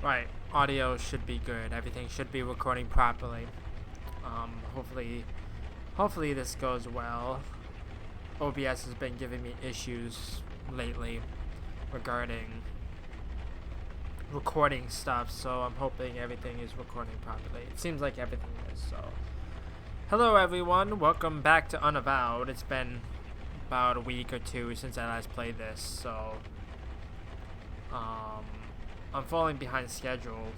Right, audio should be good. Everything should be recording properly. Hopefully this goes well. OBS has been giving me issues lately regarding recording stuff, so I'm hoping everything is recording properly. It seems like everything is, so. Hello everyone, welcome back to Unavowed. It's been about a week or two since I last played this, so I'm falling behind schedule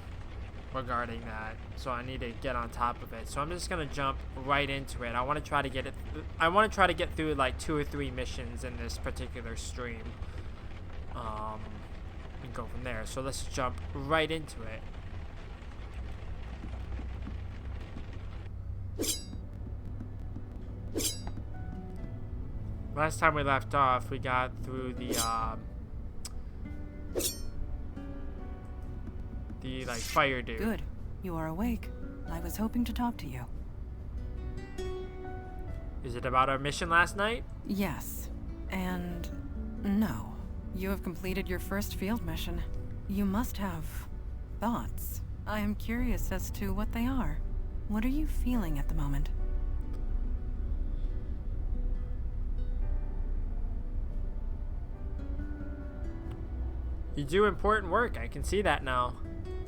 regarding that, so I need to get on top of it. So I'm just gonna jump right into it. I want to try to get through like 2 or 3 missions in this particular stream, and go from there. So let's jump right into it. Last time we left off, we got through the like fire dude. Good. You are awake. I was hoping to talk to you. Is it about our mission last night? Yes. And no. You have completed your first field mission. You must have thoughts. I am curious as to what they are. What are you feeling at the moment? You do important work. I can see that now.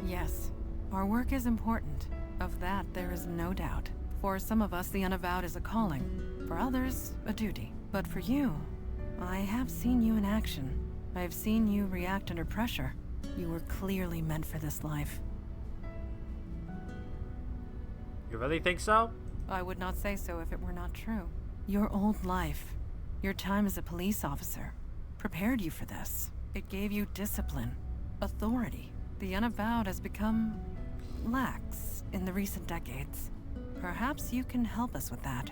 Yes. Our work is important. Of that, there is no doubt. For some of us, the Unavowed is a calling. For others, a duty. But for you, I have seen you in action. I have seen you react under pressure. You were clearly meant for this life. You really think so? I would not say so if it were not true. Your old life, your time as a police officer, prepared you for this. It gave you discipline, authority. The Unavowed has become lax in the recent decades. Perhaps you can help us with that.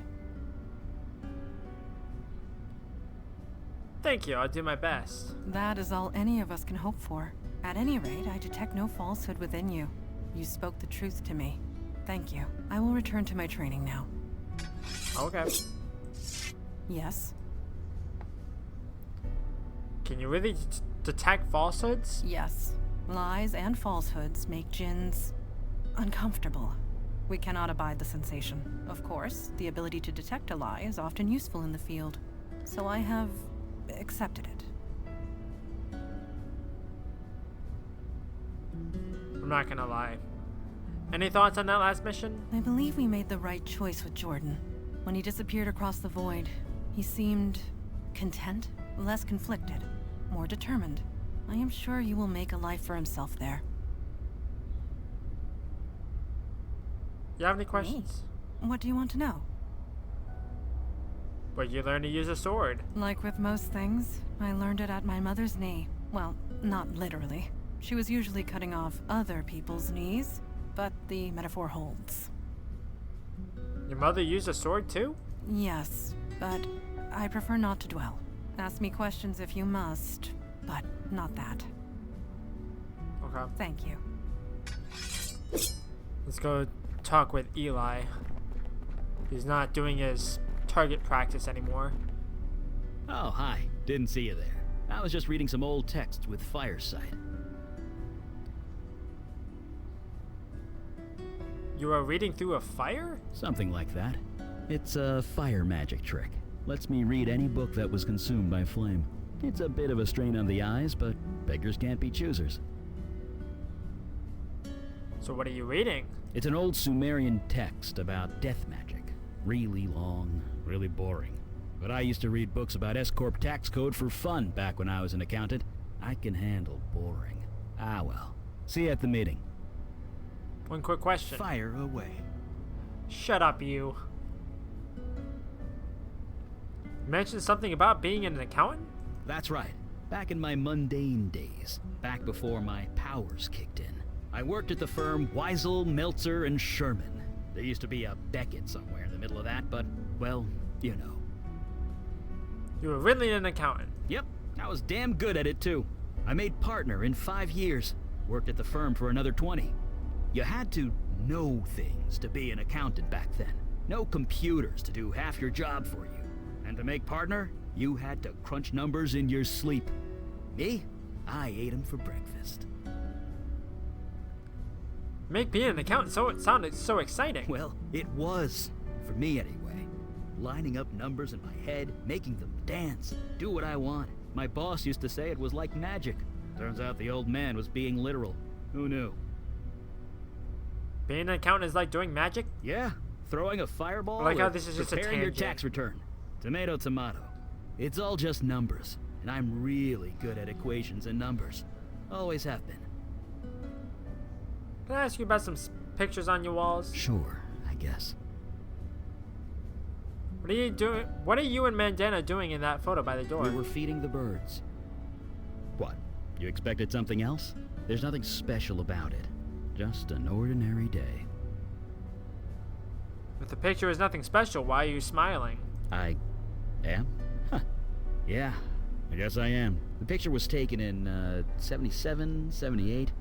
Thank you, I'll do my best. That is all any of us can hope for. At any rate, I detect no falsehood within you. You spoke the truth to me. Thank you. I will return to my training now. Okay. Yes? Can you really detect falsehoods? Yes. Lies and falsehoods make djinns uncomfortable. We cannot abide the sensation. Of course, the ability to detect a lie is often useful in the field, so I have accepted it. I'm not gonna lie. Any thoughts on that last mission? I believe we made the right choice with Jordan. When he disappeared across the void, he seemed content, less conflicted, more determined. I am sure you will make a life for himself there. You have any questions? Me? What do you want to know? Well, you learn to use a sword. Like with most things, I learned it at my mother's knee. Well, not literally. She was usually cutting off other people's knees, but the metaphor holds. Your mother used a sword too? Yes, but I prefer not to dwell. Ask me questions if you must, but not that. Okay. Thank you. Let's go talk with Eli. He's not doing his target practice anymore. Oh, hi. Didn't see you there. I was just reading some old texts with Fireside. You are reading through a fire? Something like that. It's a fire magic trick. Lets me read any book that was consumed by flame. It's a bit of a strain on the eyes, but beggars can't be choosers. So what are you reading? It's an old Sumerian text about death magic. Really long, really boring. But I used to read books about S-Corp tax code for fun back when I was an accountant. I can handle boring. Ah well. See you at the meeting. One quick question. Fire away. Shut up, you. You mentioned something about being an accountant? That's right. Back in my mundane days, back before my powers kicked in, I worked at the firm Weisel, Meltzer, and Sherman. There used to be a Beckett somewhere in the middle of that, but, well, you know. You were really an accountant? Yep, I was damn good at it too. I made partner in 5 years, worked at the firm for another 20. You had to know things to be an accountant back then. No computers to do half your job for you. And to make partner, you had to crunch numbers in your sleep. Me? I ate them for breakfast. Make being an accountant it sounded so exciting. Well, it was. For me, anyway. Lining up numbers in my head, making them dance, do what I want. My boss used to say it was like magic. Turns out the old man was being literal. Who knew? Being an accountant is like doing magic? Yeah, throwing a fireball. I like how or this is just a preparing your tangent. tax return. Tomato, tomato. It's all just numbers, and I'm really good at equations and numbers. Always have been. Can I ask you about some pictures on your walls? Sure, I guess. What are you doing? What are you and Mandana doing in that photo by the door? We were feeding the birds. What? You expected something else? There's nothing special about it. Just an ordinary day. If the picture is nothing special, why are you smiling? I am? Huh. Yeah, I guess I am. The picture was taken in, 77, 78.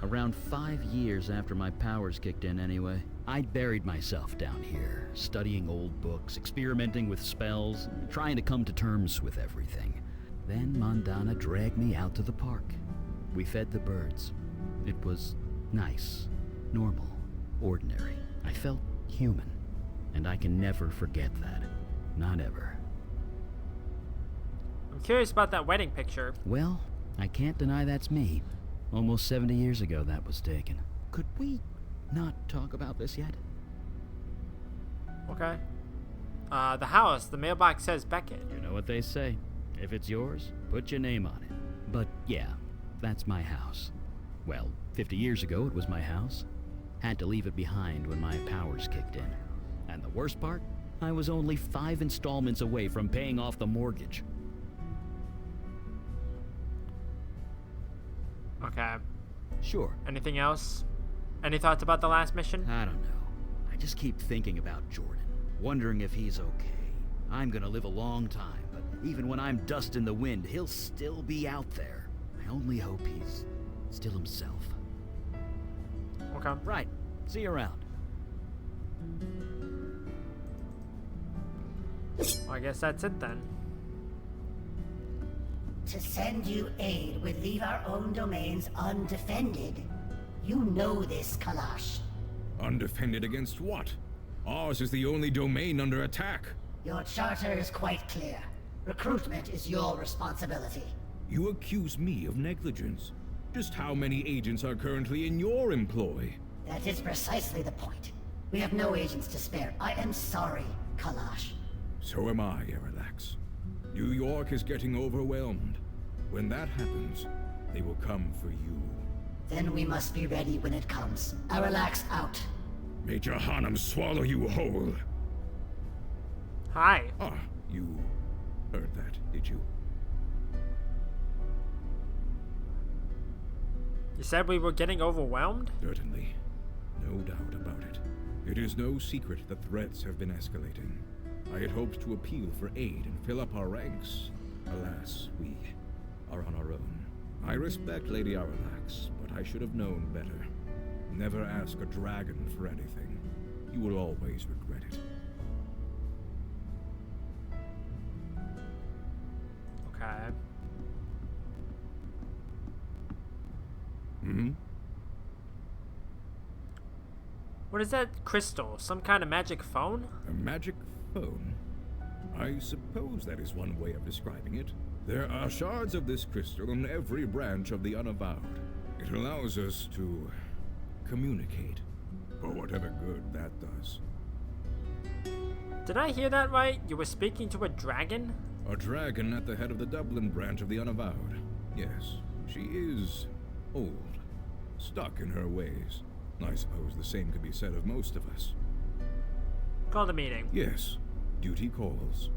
Around 5 years after my powers kicked in anyway. I'd buried myself down here, studying old books, experimenting with spells, trying to come to terms with everything. Then Mandana dragged me out to the park. We fed the birds. It was nice, normal, ordinary. I felt human, and I can never forget that. Not ever. I'm curious about that wedding picture. Well, I can't deny that's me. Almost 70 years ago that was taken. Could we not talk about this yet? Okay. The house, the mailbox says Beckett. You know what they say. If it's yours, put your name on it. But yeah, that's my house. Well, 50 years ago it was my house. Had to leave it behind when my powers kicked in. And the worst part? I was only 5 installments away from paying off the mortgage. Okay. Sure. Anything else? Any thoughts about the last mission? I don't know. I just keep thinking about Jordan, wondering if he's okay. I'm gonna live a long time, but even when I'm dust in the wind, he'll still be out there. I only hope he's still himself. Okay. Right. See you around. Well, I guess that's it then. To send you aid would leave our own domains undefended. You know this, Kalash. Undefended against what? Ours is the only domain under attack. Your charter is quite clear. Recruitment is your responsibility. You accuse me of negligence. Just how many agents are currently in your employ? That is precisely the point. We have no agents to spare. I am sorry, Kalash. So am I, Erelax. New York is getting overwhelmed. When that happens, they will come for you. Then we must be ready when it comes. Aralax out. May Jahannam swallow you whole. Hi. Ah, you heard that, did you? You said we were getting overwhelmed? Certainly. No doubt about it. It is no secret that threats have been escalating. I had hoped to appeal for aid and fill up our ranks. Alas, we are on our own. I respect Lady Aralax, but I should have known better. Never ask a dragon for anything. You will always regret it. Okay. What is that crystal? Some kind of magic phone? A magic phone? I suppose that is one way of describing it. There are shards of this crystal in every branch of the Unavowed. It allows us to communicate, for whatever good that does. Did I hear that right? You were speaking to a dragon? A dragon at the head of the Dublin branch of the Unavowed. Yes, she is old, stuck in her ways. I suppose the same could be said of most of us. Call the meeting. Yes, duty calls.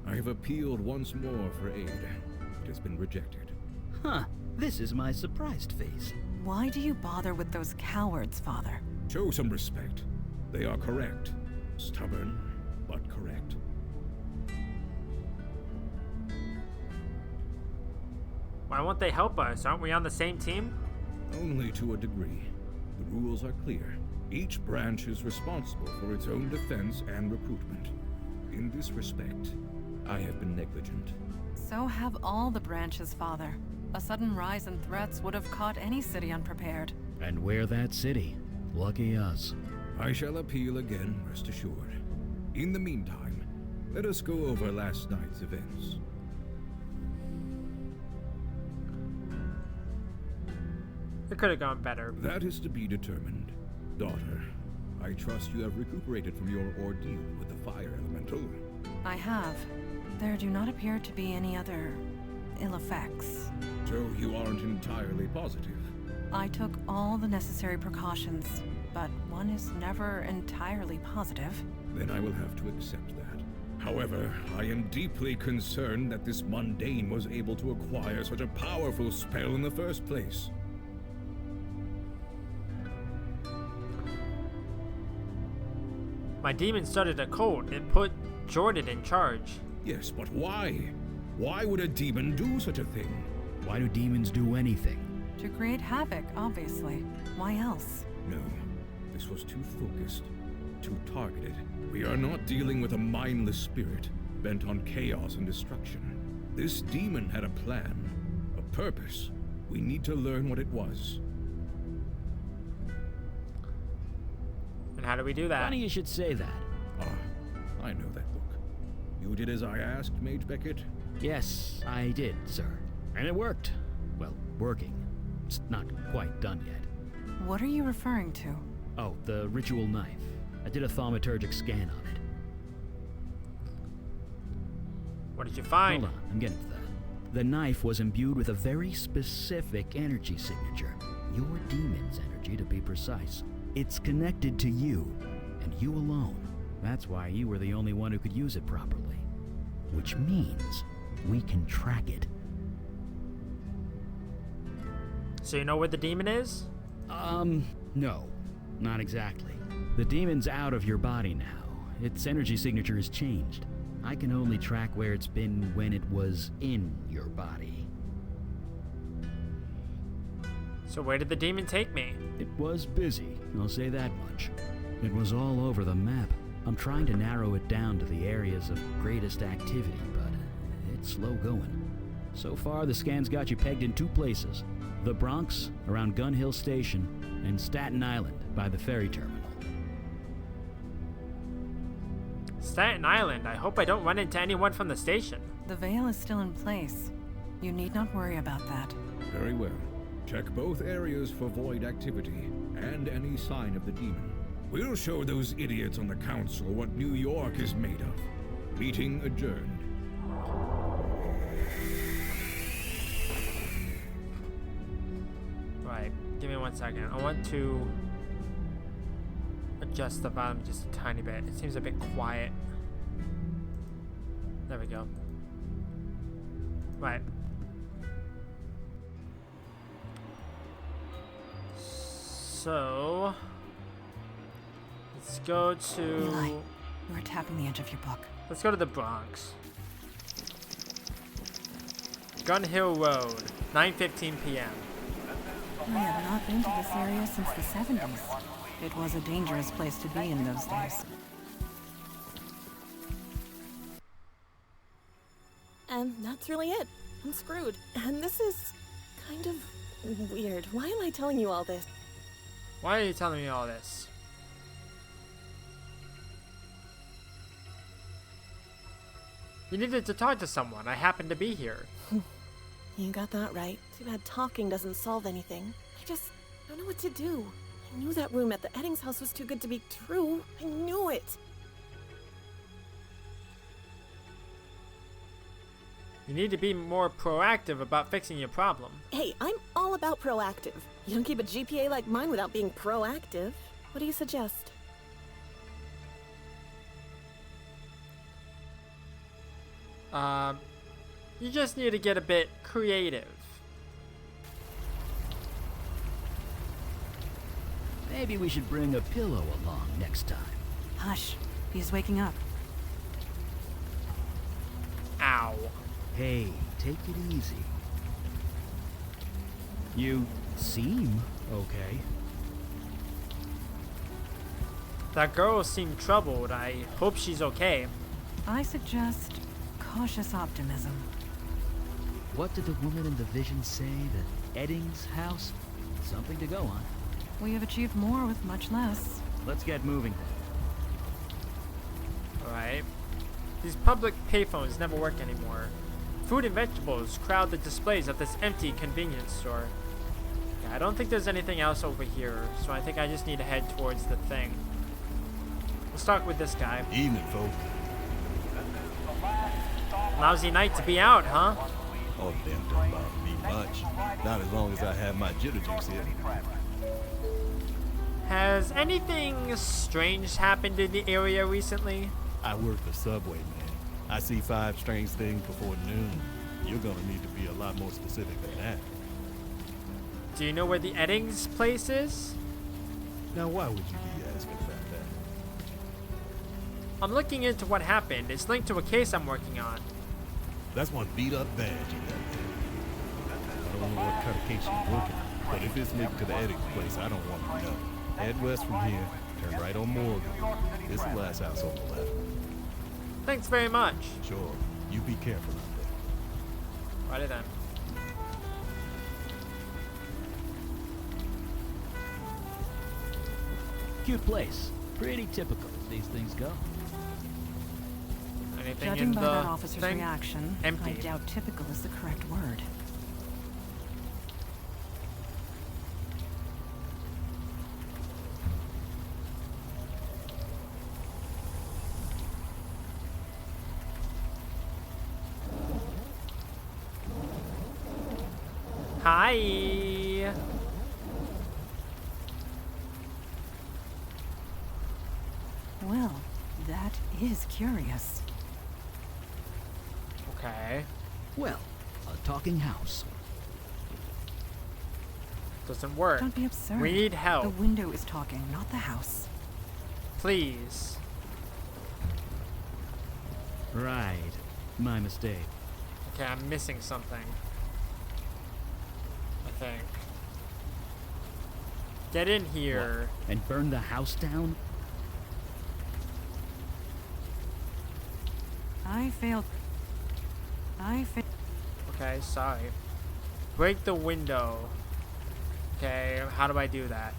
I have appealed once more for aid. It has been rejected. Huh. This is my surprised face. Why do you bother with those cowards, Father? Show some respect. They are correct. Stubborn, but correct. Why won't they help us? Aren't we on the same team? Only to a degree. The rules are clear. Each branch is responsible for its own defense and recruitment. In this respect, I have been negligent. So have all the branches, Father. A sudden rise in threats would have caught any city unprepared. And we're that city. Lucky us. I shall appeal again, rest assured. In the meantime, let us go over last night's events. It could have gone better. That is to be determined. Daughter, I trust you have recuperated from your ordeal with the fire elemental. I have. There do not appear to be any other ill effects. So you aren't entirely positive? I took all the necessary precautions, but one is never entirely positive. Then I will have to accept that. However, I am deeply concerned that this mundane was able to acquire such a powerful spell in the first place. My demon started a cult and put Jordan in charge. Yes, but why? Why would a demon do such a thing? Why do demons do anything? To create havoc, obviously. Why else? No, this was too focused, too targeted. We are not dealing with a mindless spirit bent on chaos and destruction. This demon had a plan, a purpose. We need to learn what it was. And how do we do that? Funny you should say that. Ah, I know that book. You did as I asked, Mage Beckett? Yes, I did, sir. And it worked. Well, working. It's not quite done yet. What are you referring to? Oh, the ritual knife. I did a thaumaturgic scan on it. What did you find? Hold on, I'm getting to that. The knife was imbued with a very specific energy signature. Your demon's energy, to be precise. It's connected to you, and you alone. That's why you were the only one who could use it properly. Which means we can track it. So you know where the demon is? No. Not exactly. The demon's out of your body now. Its energy signature has changed. I can only track where it's been when it was in your body. So where did the demon take me? It was busy, I'll say that much. It was all over the map. I'm trying to narrow it down to the areas of greatest activity, but it's slow going. So far, the scan's got you pegged in two places. The Bronx, around Gun Hill Station, and Staten Island, by the ferry terminal. Staten Island. I hope I don't run into anyone from the station. The veil is still in place. You need not worry about that. Very well. Check both areas for void activity and any sign of the demon. We'll show those idiots on the council what New York is made of. Meeting adjourned. Right. Give me 1 second. I want to adjust the volume just a tiny bit. It seems a bit quiet. There we go. Right. So let's go to. Eli, you are tapping the edge of your book. Let's go to the Bronx. Gun Hill Road, 9:15 p.m. I have not been to this area since the 70s. It was a dangerous place to be in those days. And that's really it. I'm screwed. And this is kind of weird. Why am I telling you all this? Why are you telling me all this? You needed to talk to someone. I happened to be here. You got that right. Too bad talking doesn't solve anything. I just don't know what to do. I knew that room at the Eddings house was too good to be true. I knew it. You need to be more proactive about fixing your problem. Hey, I'm all about proactive. You don't keep a GPA like mine without being proactive. What do you suggest? You just need to get a bit creative. Maybe we should bring a pillow along next time. Hush, he's waking up. Ow. Hey, take it easy. You seem okay. That girl seemed troubled. I hope she's okay. I suggest cautious optimism. What did the woman in the vision say? The Eddings house? Something to go on. We have achieved more with much less. Let's get moving. Alright. These public payphones never work anymore. Food and vegetables crowd the displays of this empty convenience store. Yeah, I don't think there's anything else over here, so I think I just need to head towards the thing. Let's talk with this guy. Evening, folks. Lousy night to be out, huh? Oh, damn, don't bother me much. Not as long as I have my jitter juice here. Has anything strange happened in the area recently? I work for Subway, man. I see 5 strange things before noon. You're gonna need to be a lot more specific than that. Do you know where the Eddings place is? Now, why would you be asking about that? I'm looking into what happened. It's linked to a case I'm working on. That's one beat-up badge you got there. I don't know what kind of case you're working on, but if it's linked to the Eddings place, I don't want to know. Head west from here, turn right on Morgan. It's the last house on the left. Thanks very much. Sure, you be careful out there. Righty then. Cute place. Pretty typical as these things go. Anything Judging in by the that officer's thing? reaction, Empty. I doubt typical is the correct word. Hi. Well, that is curious. Okay. Well, a talking house. Doesn't work. Don't be absurd. We need help. The window is talking, not the house. Please. Right. My mistake. Okay, I'm missing something. I think. Get in here. What? And burn the house down? I failed. Okay, sorry. Break the window. Okay, how do I do that?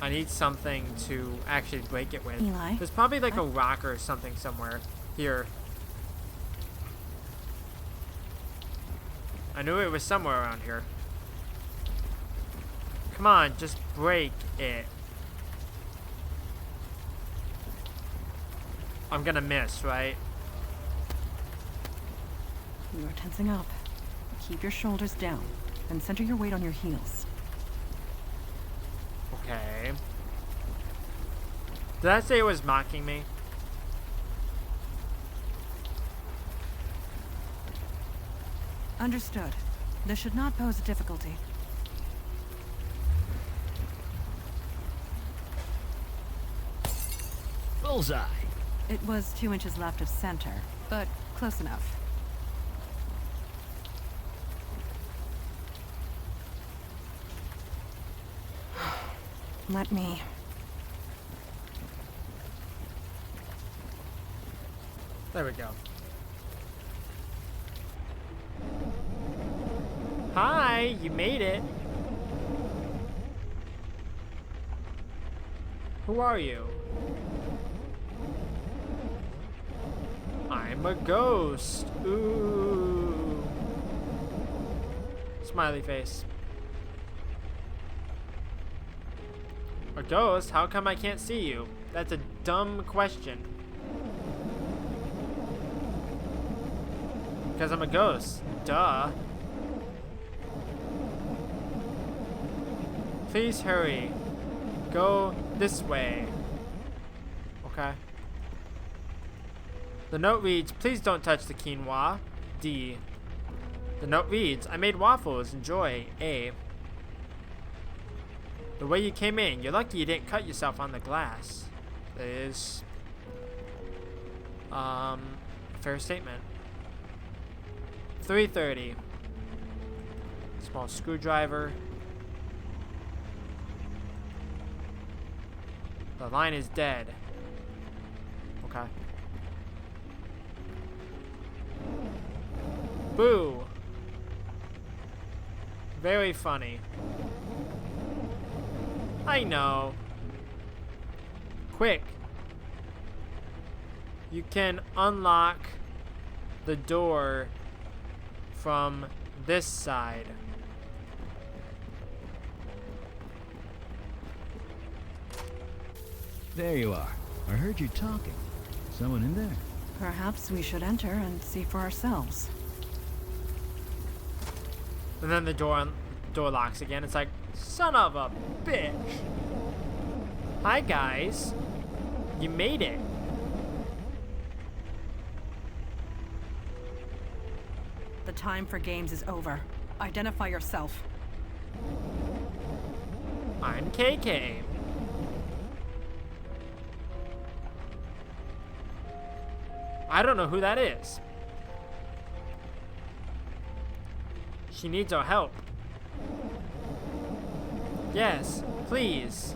I need something to actually break it with. Eli? There's probably like a rock or something somewhere. Here. I knew it was somewhere around here. Come on, just break it. I'm gonna miss, right? You are tensing up. Keep your shoulders down and center your weight on your heels. Okay. Did I say it was mocking me? Understood. This should not pose a difficulty. Bullseye. It was 2 inches left of center, but close enough. Let me. There we go. Hi, you made it. Who are you? I'm a ghost. Ooh. Smiley face. A ghost? How come I can't see you? That's a dumb question. Because I'm a ghost. Duh. Please hurry. Go this way. Okay. The note reads, please don't touch the quinoa. D. The note reads, I made waffles. Enjoy. A. The way you came in, you're lucky you didn't cut yourself on the glass. That is fair statement. 3:30. Small screwdriver. The line is dead. Okay. Boo. Very funny. I know. Quick. You can unlock the door from this side. There you are. I heard you talking. Someone in there? Perhaps we should enter and see for ourselves. And then the door locks again. It's like, son of a bitch. Hi guys. You made it. The time for games is over. Identify yourself. I'm KK. I don't know who that is. She needs our help. Yes, please.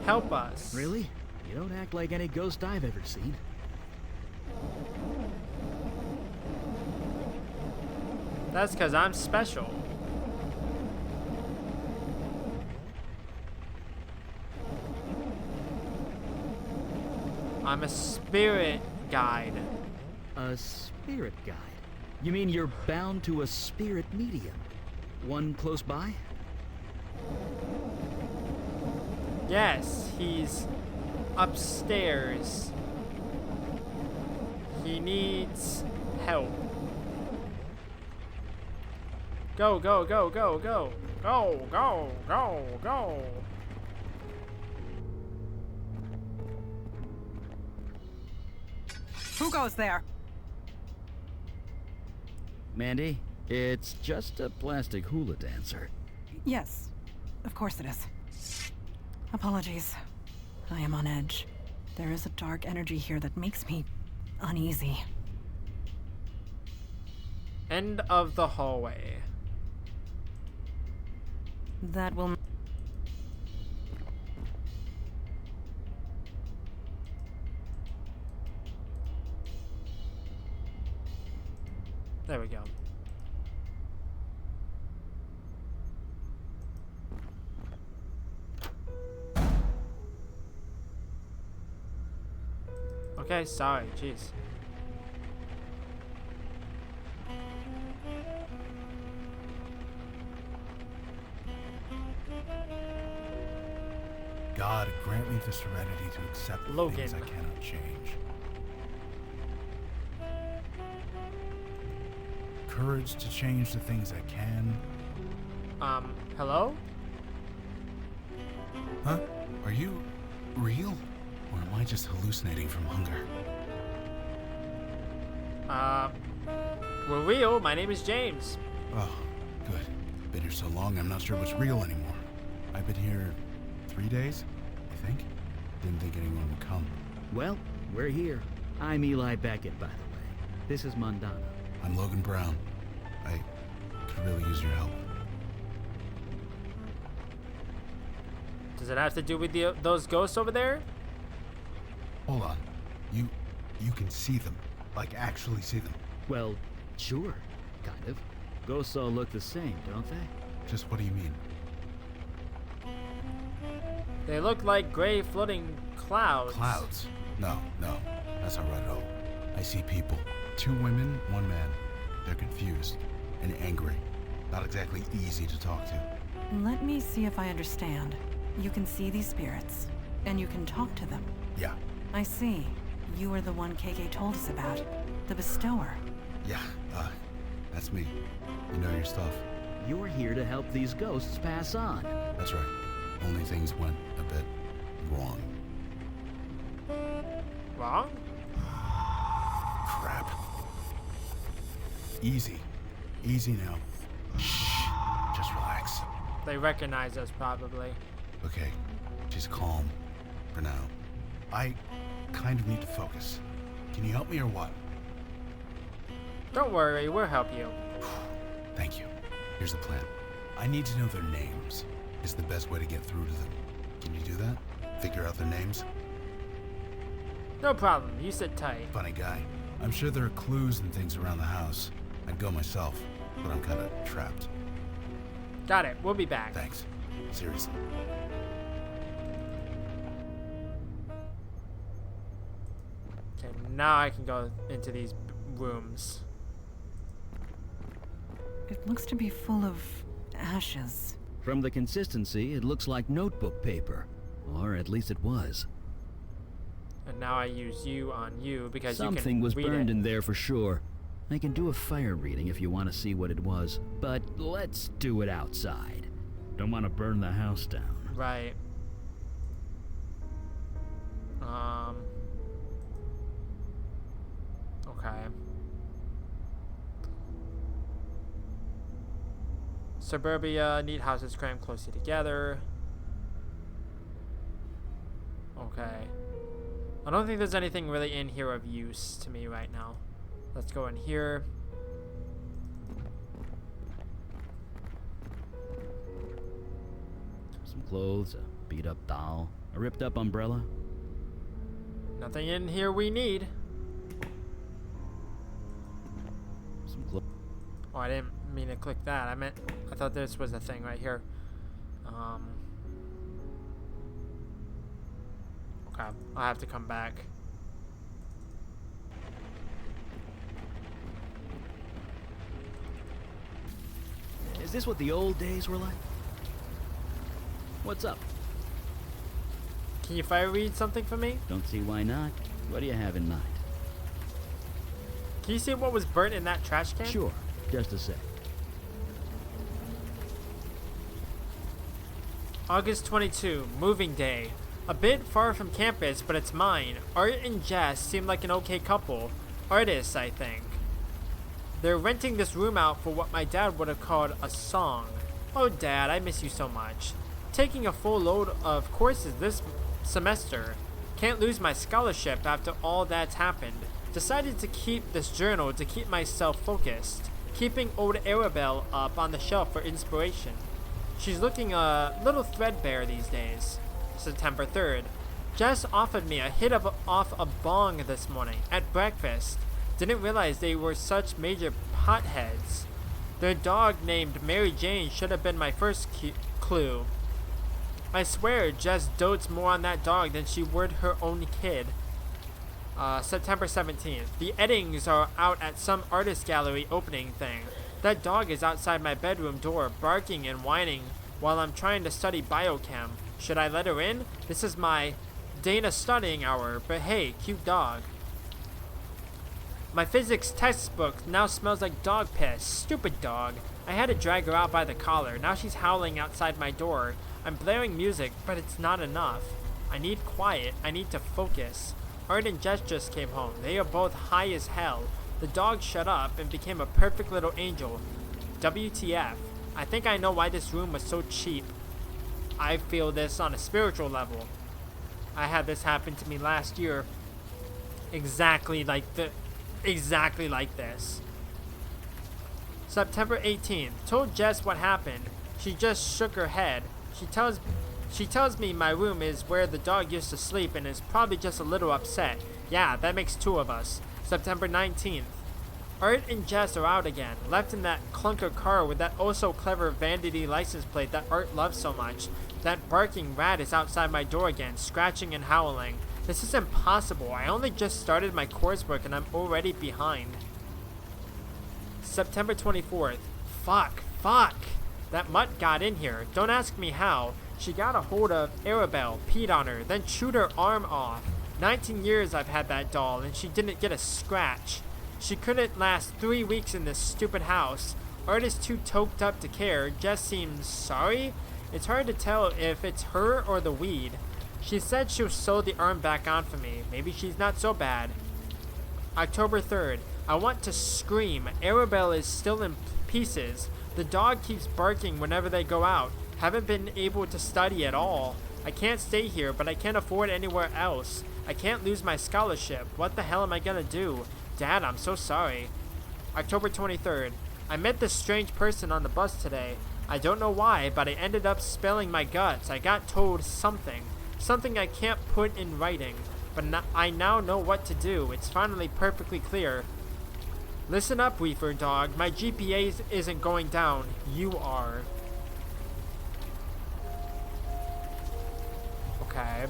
Help us. Really? You don't act like any ghost I've ever seen. That's because I'm special. I'm a spirit guide. A spirit guide? You mean you're bound to a spirit medium? One close by? Yes, he's upstairs. He needs help. Go, go, go, go, go. Go, go, go, go. Who goes there? Mandy, it's just a plastic hula dancer. Yes, of course it is. Apologies. I am on edge. There is a dark energy here that makes me uneasy. End of the hallway. That will... There we go. Okay, sorry, jeez. God, grant me the serenity to accept the Logan. things I cannot change. Courage to change the things I can. Hello? Huh? Are you real? Or am I just hallucinating from hunger? We're real. My name is James. Oh, good. Been here so long, I'm not sure what's real anymore. I've been here 3 days, I think. Didn't think anyone would come. Well, we're here. I'm Eli Beckett, by the way. This is Mondana. I'm Logan Brown. I could really use your help. Does it have to do with those ghosts over there? Hold on. You can see them. Like, actually see them. Well, sure, kind of. Ghosts all look the same, don't they? Just what do you mean? They look like gray floating clouds. Clouds? No. That's not right at all. I see people. 2 women, 1 man. They're confused and angry. Not exactly easy to talk to. Let me see if I understand. You can see these spirits, and you can talk to them. Yeah. I see. You are the one KK told us about. The bestower. Yeah, that's me. You know your stuff. You're here to help these ghosts pass on. That's right. Only things went a bit wrong. Wrong? Crap. Easy. Easy now. Shh. Just relax. They recognize us, probably. Okay. Just calm. For now. I kind of need to focus. Can you help me or what? Don't worry, we'll help you. Thank you. Here's the plan. I need to know their names. Is the best way to get through to them. Can you do that? Figure out their names? No problem, you sit tight. Funny guy. I'm sure there are clues and things around the house. I'd go myself, but I'm kind of trapped. Got it. We'll be back. Thanks. Seriously. Okay, now I can go into these rooms. It looks to be full of ashes. From the consistency, it looks like notebook paper. Or at least it was. And now I use you on you because Something you can was read burned it. in there for sure. I can do a fire reading if you want to see what it was, but let's do it outside. Don't want to burn the house down. Right. Okay. Suburbia, neat houses crammed closely together. Okay. I don't think there's anything really in here of use to me right now. Let's go in here. Some clothes, a beat up doll, a ripped up umbrella. Nothing in here we need. Some clothes. Oh, I didn't mean to click that. I thought this was a thing right here. Okay, I'll have to come back. Is this what the old days were like? What's up? Can you fire read something for me? Don't see why not. What do you have in mind? Can you see what was burnt in that trash can? Sure, just a sec. August 22, moving day. A bit far from campus, but it's mine. Art and Jess seem like an okay couple. Artists, I think. They're renting this room out for what my dad would have called a song. Oh, Dad, I miss you so much. Taking a full load of courses this semester. Can't lose my scholarship after all that's happened. Decided to keep this journal to keep myself focused. Keeping old Arabelle up on the shelf for inspiration. She's looking a little threadbare these days. September 3rd. Jess offered me a hit off a bong this morning at breakfast. Didn't realize they were such major potheads. Their dog named Mary Jane should have been my first clue. I swear Jess dotes more on that dog than she would her own kid. September 17th. The Eddings are out at some artist gallery opening thing. That dog is outside my bedroom door, barking and whining while I'm trying to study biochem. Should I let her in? This is my Dana studying hour, but hey, cute dog. My physics textbook now smells like dog piss. Stupid dog. I had to drag her out by the collar. Now she's howling outside my door. I'm blaring music, but it's not enough. I need quiet. I need to focus. Art and Jess just came home. They are both high as hell. The dog shut up and became a perfect little angel. WTF. I think I know why this room was so cheap. I feel this on a spiritual level. I had this happen to me last year. Exactly like this. September 18th. Told Jess what happened. She just shook her head. She tells me my room is where the dog used to sleep and is probably just a little upset. Yeah, that makes two of us. September 19th. Art and Jess are out again, left in that clunker car with that oh-so-clever Vanity license plate that Art loves so much. That barking rat is outside my door again, scratching and howling. This is impossible. I only just started my coursework and I'm already behind. September 24th. Fuck. That mutt got in here. Don't ask me how. She got a hold of Arabelle, peed on her, then chewed her arm off. 19 years I've had that doll, and she didn't get a scratch. She couldn't last 3 weeks in this stupid house. Art is too toked up to care. Jess seems sorry? It's hard to tell if it's her or the weed. She said she'll sew the arm back on for me. Maybe she's not so bad. October 3rd. I want to scream. Arabelle is still in pieces. The dog keeps barking whenever they go out. Haven't been able to study at all. I can't stay here, but I can't afford anywhere else. I can't lose my scholarship. What the hell am I gonna do? Dad, I'm so sorry. October 23rd. I met this strange person on the bus today. I don't know why, but I ended up spilling my guts. I got told something. Something I can't put in writing. But I now know what to do. It's finally perfectly clear. Listen up, Reefer Dog. My GPA isn't going down. You are. Okay.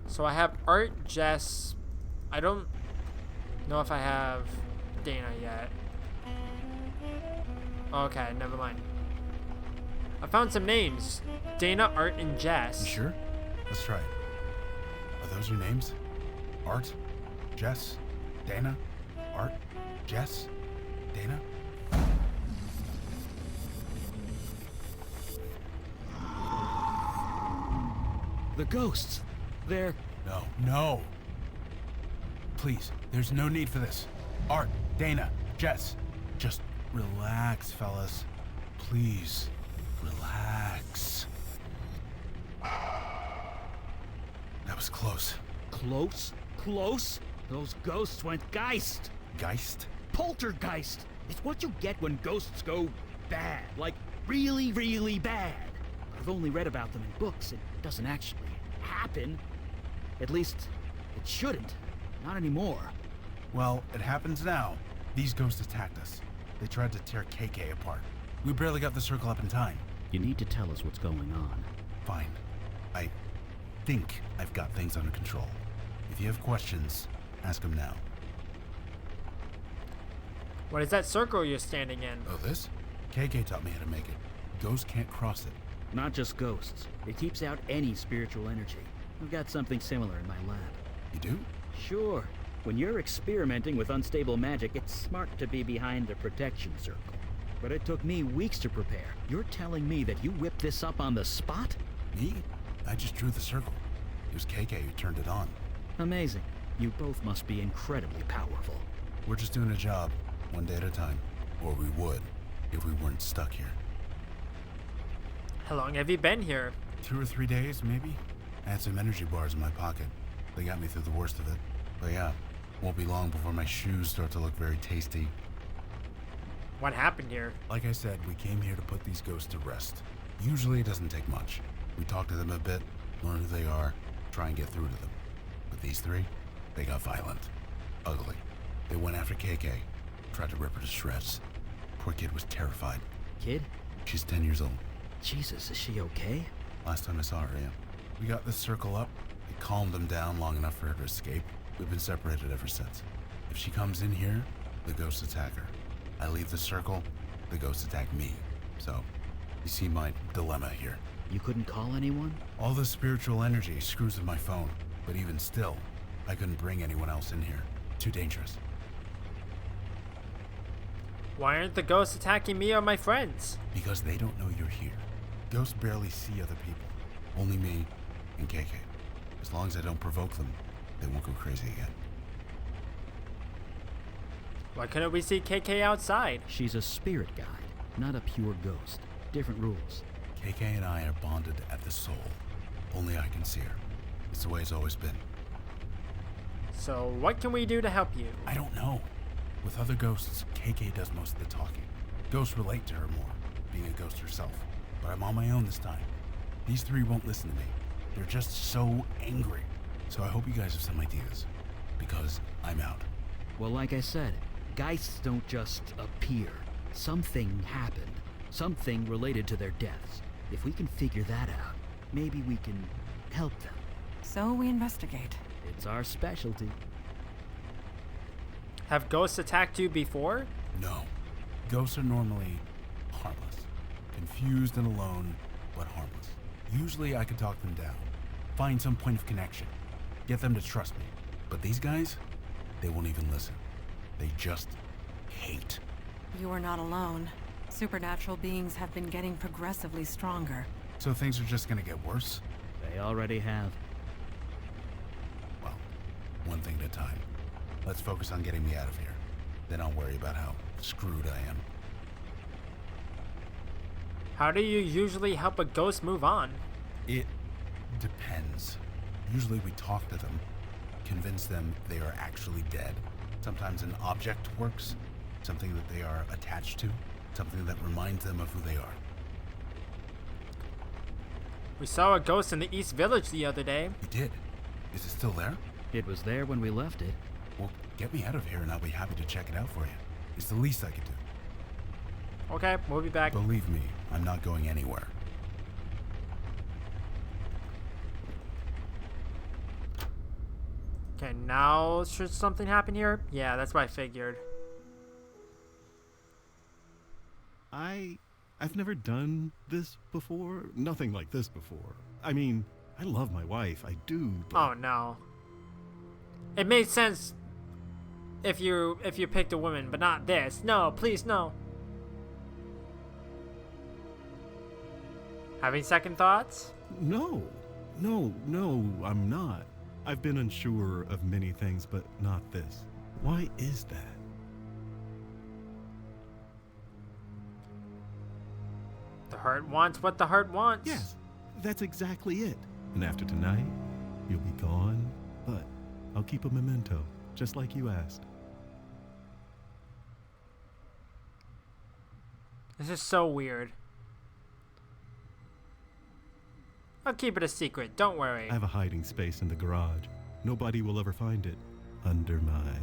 So I have Art, Jess. I don't know if I have Dana yet. Okay, never mind. I found some names. Dana, Art, and Jess. You sure? Let's try it. Are those your names? Art? Jess? Dana? Art? Jess? Dana? The ghosts. They're... No, no. Please, there's no need for this. Art, Dana, Jess, just relax, fellas. Please, relax. That was close. Close? Close? Those ghosts went geist. Geist? Poltergeist. It's what you get when ghosts go bad. Like, really, really bad. I've only read about them in books. It doesn't actually happen. At least, it shouldn't. Not anymore. Well, it happens now. These ghosts attacked us. They tried to tear KK apart. We barely got the circle up in time. You need to tell us what's going on. Fine. I think I've got things under control. If you have questions, ask them now. What is that circle you're standing in? Oh, this? KK taught me how to make it. Ghosts can't cross it. Not just ghosts. It keeps out any spiritual energy. I've got something similar in my lab. You do? Sure. When you're experimenting with unstable magic, it's smart to be behind the protection circle. But it took me weeks to prepare. You're telling me that you whipped this up on the spot? Me? I just drew the circle. It was KK who turned it on. Amazing. You both must be incredibly powerful. We're just doing a job, one day at a time. Or we would, if we weren't stuck here. How long have you been here? 2 or 3 days, maybe? I had some energy bars in my pocket. They got me through the worst of it. But yeah, won't be long before my shoes start to look very tasty. What happened here? Like I said, we came here to put these ghosts to rest. Usually it doesn't take much. We talk to them a bit, learn who they are, try and get through to them. But these three, they got violent. Ugly. They went after KK, tried to rip her to shreds. Poor kid was terrified. Kid? She's 10 years old. Jesus, is she okay? Last time I saw her, yeah. We got this circle up. It calmed them down long enough for her to escape. We've been separated ever since. If she comes in here, the ghosts attack her. I leave the circle, the ghosts attack me. So, you see my dilemma here. You couldn't call anyone? All the spiritual energy screws with my phone. But even still, I couldn't bring anyone else in here. Too dangerous. Why aren't the ghosts attacking me or my friends? Because they don't know you're here. Ghosts barely see other people. Only me and KK. As long as I don't provoke them, they won't go crazy again. Why couldn't we see KK outside? She's a spirit guide, not a pure ghost. Different rules. KK and I are bonded at the soul. Only I can see her. It's the way it's always been. So what can we do to help you? I don't know. With other ghosts, KK does most of the talking. Ghosts relate to her more, being a ghost herself. But I'm on my own this time. These three won't listen to me. They're just so angry. So I hope you guys have some ideas. Because I'm out. Well, like I said, geists don't just appear. Something happened. Something related to their deaths. If we can figure that out, maybe we can help them. So we investigate. It's our specialty. Have ghosts attacked you before? No. Ghosts are normally harmless. Confused and alone, but harmless. Usually I can talk them down. Find some point of connection. Get them to trust me. But these guys, they won't even listen. They just hate. You are not alone. Supernatural beings have been getting progressively stronger. So things are just gonna get worse? They already have. Well, one thing at a time. Let's focus on getting me out of here. Then I'll worry about how screwed I am. How do you usually help a ghost move on? It depends. Usually we talk to them, convince them they are actually dead. Sometimes an object works, something that they are attached to, something that reminds them of who they are. We saw a ghost in the East Village the other day. You did? Is it still there? It was there when we left it. Well, get me out of here and I'll be happy to check it out for you. It's the least I could do. Okay, we'll be back. Believe me, I'm not going anywhere. Okay, now should something happen here? Yeah, that's what I figured. I've never done this before. Nothing like this before. I mean, I love my wife. I do, but... Oh no. It made sense if you picked a woman, but not this. No, please no. Having second thoughts? No, I'm not. I've been unsure of many things, but not this. Why is that? The heart wants what the heart wants. Yes, that's exactly it. And after tonight, you'll be gone, but I'll keep a memento, just like you asked. This is so weird. I'll keep it a secret, don't worry. I have a hiding space in the garage. Nobody will ever find it. Under my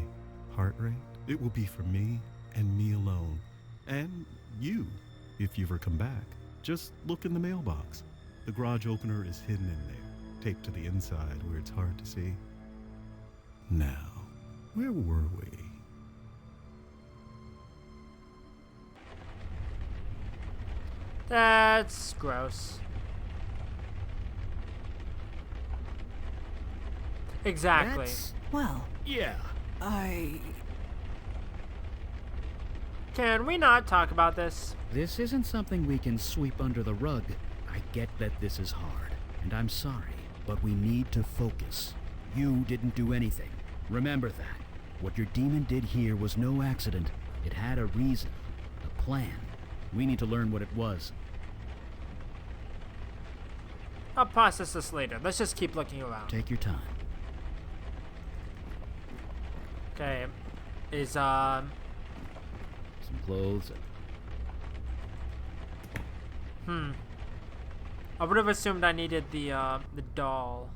heart rate, it will be for me and me alone. And you, if you ever come back. Just look in the mailbox. The garage opener is hidden in there, taped to the inside where it's hard to see. Now, where were we? That's gross. Exactly. Well, Yeah. Can we not talk about this? This isn't something we can sweep under the rug. I get that this is hard, and I'm sorry, but we need to focus. You didn't do anything. Remember that. What your demon did here was no accident. It had a reason, a plan. We need to learn what it was. I'll process this later. Let's just keep looking around. Take your time. Okay. Is, Some clothes. I would have assumed I needed the doll.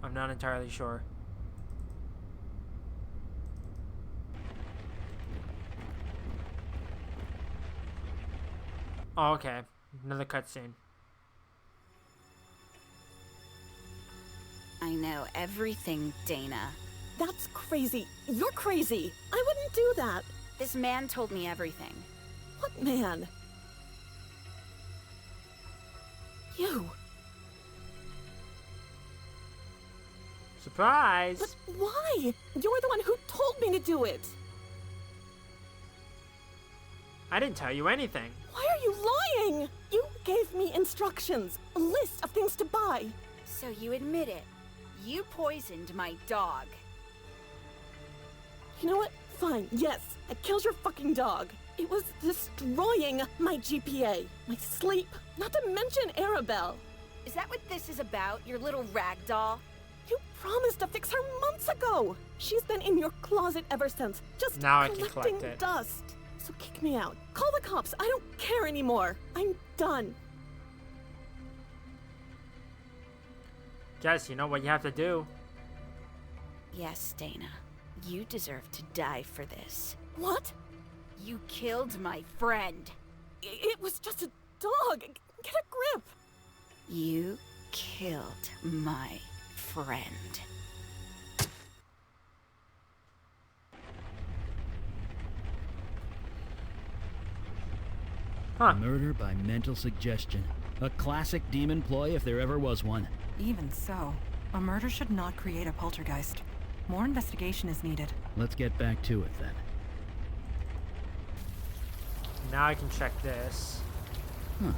I'm not entirely sure. Oh, okay. Another cutscene. I know everything, Dana. That's crazy. You're crazy. I wouldn't do that. This man told me everything. What man? You. Surprise! But why? You're the one who told me to do it. I didn't tell you anything. Why are you lying? You gave me instructions, a list of things to buy. So you admit it. You poisoned my dog. You know what? Fine, yes. I killed your fucking dog. It was destroying my GPA, my sleep, not to mention Arabelle. Is that what this is about, your little rag doll? You promised to fix her months ago. She's been in your closet ever since, just Now I can collecting collect it. dust. So kick me out. Call the cops. I don't care anymore. I'm done. Guess you know what you have to do. Yes, Dana. You deserve to die for this. What? You killed my friend. It was just a dog. Get a grip. You killed my friend. Huh. Murder by mental suggestion. A classic demon ploy if there ever was one. even so, a murder should not create a poltergeist. More investigation is needed. Let's get back to it then. Now I can check this. Huh.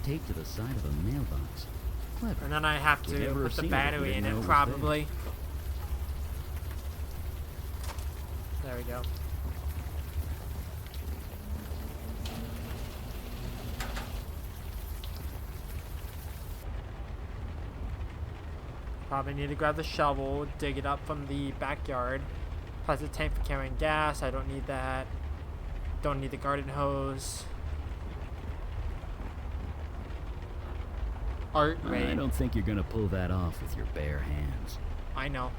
Taped to the side of a mailbox. Clever. And then I have We'd to never put the seen it if we battery in didn't know it, it was probably. There we go. Probably need to grab the shovel, dig it up from the backyard. Plus a tank for carrying gas, I don't need that. Don't need the garden hose. art I rate. don't think you're gonna pull that off with your bare hands. I know.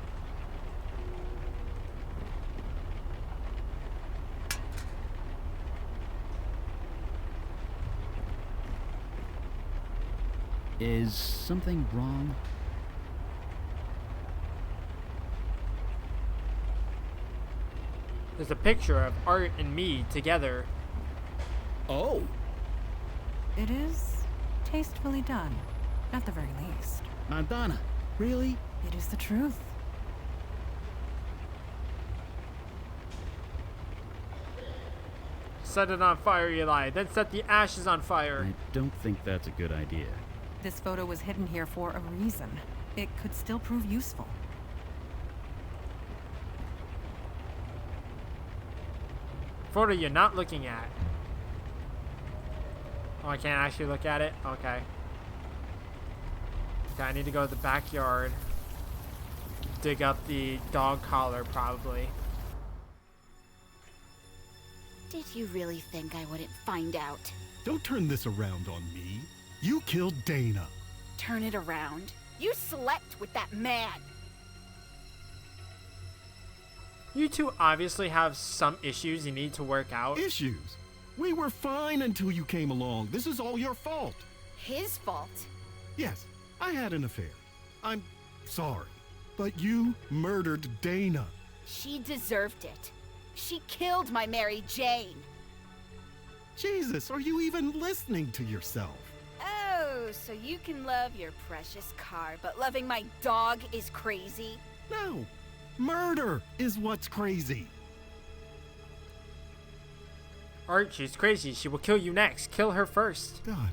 Is something wrong? There's a picture of Art and me together. Oh! It is tastefully done, at the very least. Montana, really? It is the truth. Set it on fire, Eli. Then set the ashes on fire. I don't think that's a good idea. This photo was hidden here for a reason. It could still prove useful. Photo you're not looking at. Oh, I can't actually look at it? Okay. Okay, I need to go to the backyard. Dig up the dog collar, probably. Did you really think I wouldn't find out? Don't turn this around on me. You killed Dana. Turn it around. You slept with that man. You two obviously have some issues you need to work out. Issues? We were fine until you came along. This is all your fault. His fault. Yes, I had an affair. I'm sorry. But you murdered Dana. She deserved it. She killed my Mary Jane. Jesus, are you even listening to yourself? Oh, so you can love your precious car, but loving my dog is crazy? No. Murder is what's crazy. Art, she's crazy. She will kill you next. Kill her first. God.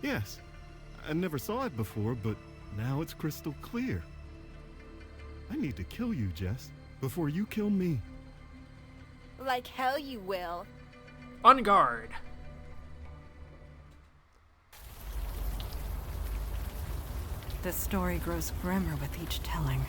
Yes. I never saw it before, but now it's crystal clear. I need to kill you, Jess, before you kill me. Like hell you will. On guard. This story grows grimmer with each telling.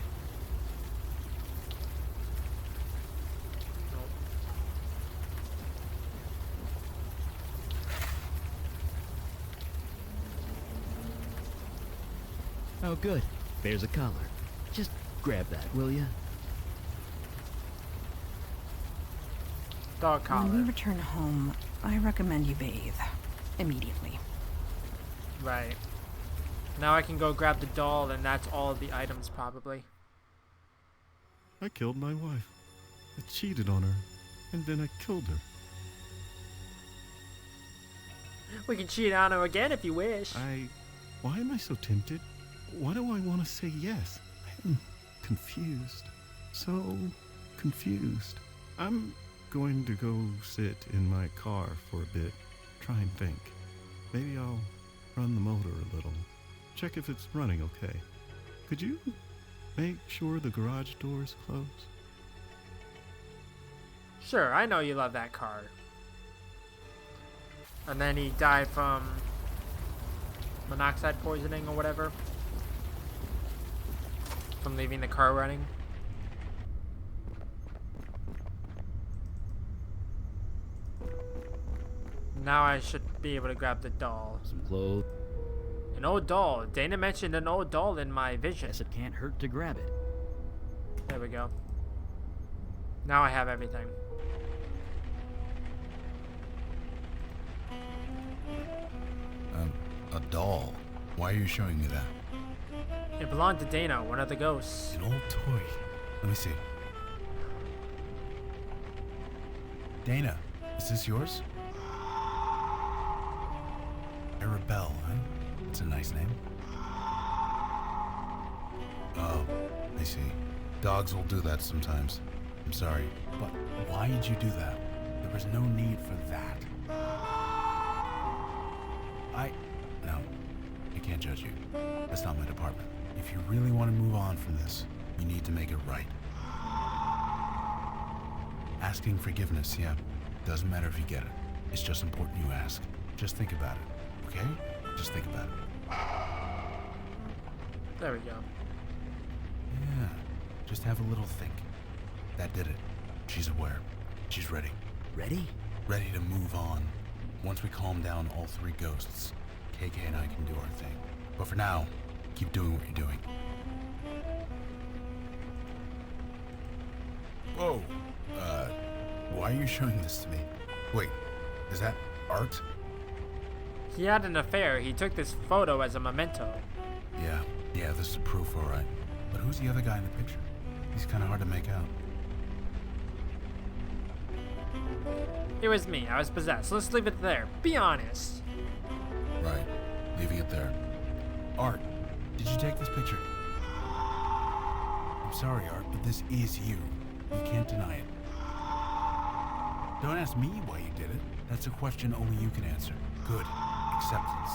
Oh, good. There's a collar. Just grab that, will ya? Dog When we collar. return home, I recommend you bathe. Immediately. Right. Now I can go grab the doll, and that's all of the items, probably. I killed my wife. I cheated on her, and then I killed her. We can cheat on her again if you wish. Why am I so tempted? Why do I want to say yes? I'm confused. So confused. I'm going to go sit in my car for a bit, try and think. Maybe I'll run the motor a little. Check if it's running okay. Could you make sure the garage door's closed? Sure, I know you love that car. And then he died from monoxide poisoning or whatever. From leaving the car running. Now I should be able to grab the doll. Some clothes. An old doll. Dana mentioned an old doll in my vision. Guess it can't hurt to grab it. There we go. Now I have everything. A doll? Why are you showing me that? It belonged to Dana, one of the ghosts. An old toy. Let me see. Dana, is this yours? Arabelle, huh? It's a nice name. Oh, I see. Dogs will do that sometimes. I'm sorry. But why did you do that? There was no need for that. No, I can't judge you. That's not my department. If you really want to move on from this, you need to make it right. Asking forgiveness, yeah. Doesn't matter if you get it. It's just important you ask. Just think about it, okay? Just think about it. There we go. Yeah, just have a little think. That did it. She's aware. She's ready. Ready? Ready to move on. Once we calm down all three ghosts, KK and I can do our thing. But for now, keep doing what you're doing. Whoa. Why are you showing this to me? Wait, is that art? He had an affair. He took this photo as a memento. Yeah, this is proof, alright. But who's the other guy in the picture? He's kind of hard to make out. It was me. I was possessed. Let's leave it there. Be honest. Right, leaving it there. Art, did you take this picture? I'm sorry, Art, but this is you. You can't deny it. Don't ask me why you did it. That's a question only you can answer. Good. Acceptance.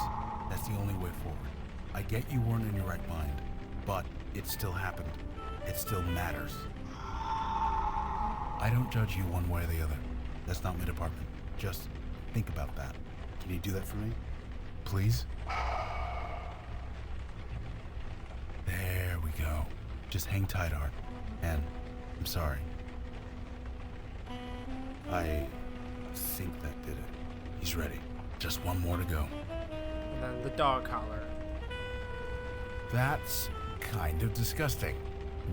That's the only way forward. I get you weren't in your right mind, but it still happened. It still matters. I don't judge you one way or the other. That's not my department. Just think about that. Can you do that for me? Please? There we go. Just hang tight, Art. And I'm sorry. I think that did it. He's ready. Just one more to go. And then the dog collar. That's kind of disgusting.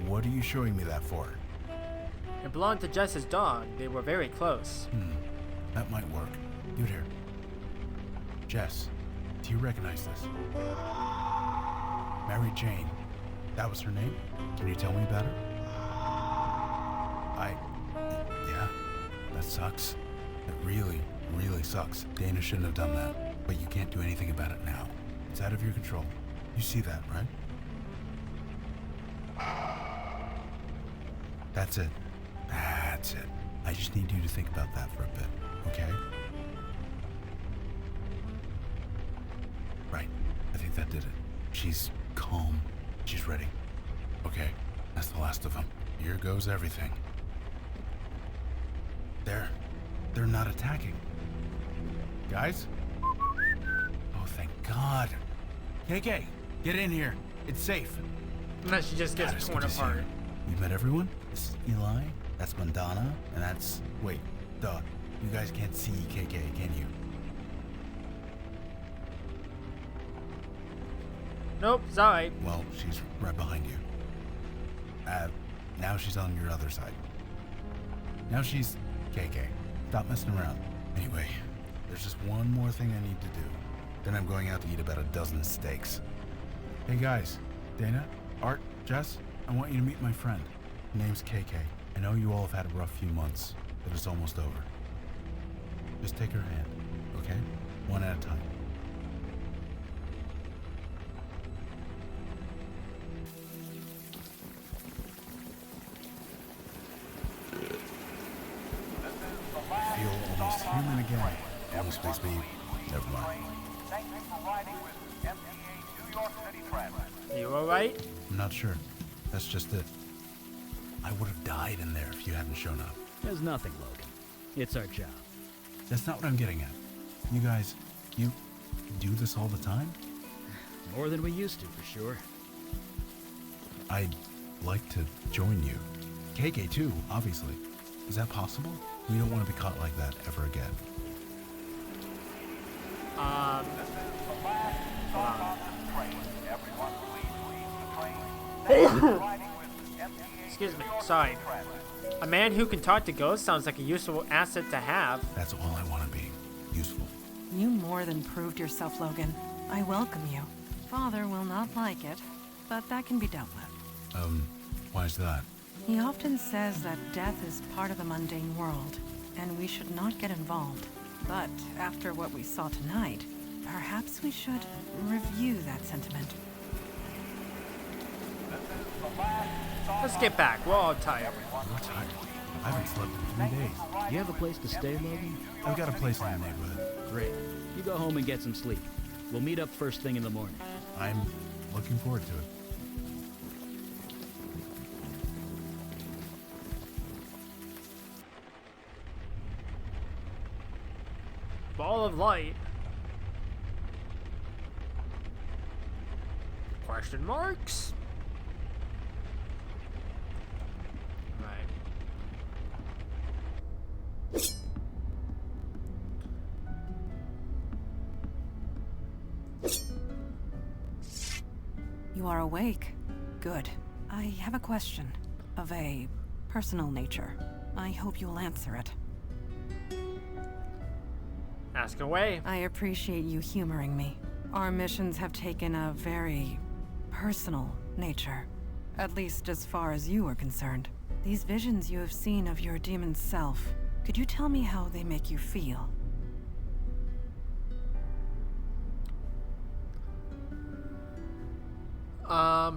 What are you showing me that for? It belonged to Jess's dog. They were very close. That might work. Give it here. Jess, do you recognize this? Mary Jane. That was her name? Can you tell me about her? Yeah, that sucks. It really, really sucks. Dana shouldn't have done that. But you can't do anything about it now. It's out of your control. You see that, right? That's it. That's it. I just need you to think about that for a bit, okay? Right. I think that did it. She's calm. She's ready. Okay, that's the last of them. Here goes everything. They're not attacking. Guys? Oh, thank God. KK, get in here. It's safe. And then she just God, gets it's torn good to see apart. you. You met everyone? This is Eli. That's Mandana. And that's... Wait. Duh. You guys can't see KK, can you? Nope, sorry. Well, she's right behind you. Now she's on your other side. Now she's KK. Stop messing around. Anyway, there's just one more thing I need to do. Then I'm going out to eat about a dozen steaks. Hey guys, Dana, Art, Jess, I want you to meet my friend. Her name's KK. I know you all have had a rough few months, but it's almost over. Just take her hand, okay? One at a time. I feel almost human again. Almost makes me... Never mind. You alright? I'm not sure. That's just it. I would have died in there if you hadn't shown up. There's nothing, Logan. It's our job. That's not what I'm getting at. You guys, you do this all the time? More than we used to, for sure. I'd like to join you. KK too, obviously. Is that possible? We don't want to be caught like that ever again. Excuse me, sorry. A man who can talk to ghosts sounds like a useful asset to have. That's all I want to be. Useful. You more than proved yourself, Logan. I welcome you. Father will not like it, but that can be dealt with. Why is that? He often says that death is part of the mundane world, and we should not get involved. But after what we saw tonight, perhaps we should review that sentiment. Let's get back. We're all tired. We're tired. I haven't slept in 3 days. You have a place to stay, Logan? I've got a place in the neighborhood. Great. You go home and get some sleep. We'll meet up first thing in the morning. I'm looking forward to it. Ball of light. Question marks? Right. You are awake. Good. I have a question of a personal nature. I hope you'll answer it. Ask away. I appreciate you humoring me. Our missions have taken a very personal nature. At least as far as you are concerned. These visions you have seen of your demon self, could you tell me how they make you feel? I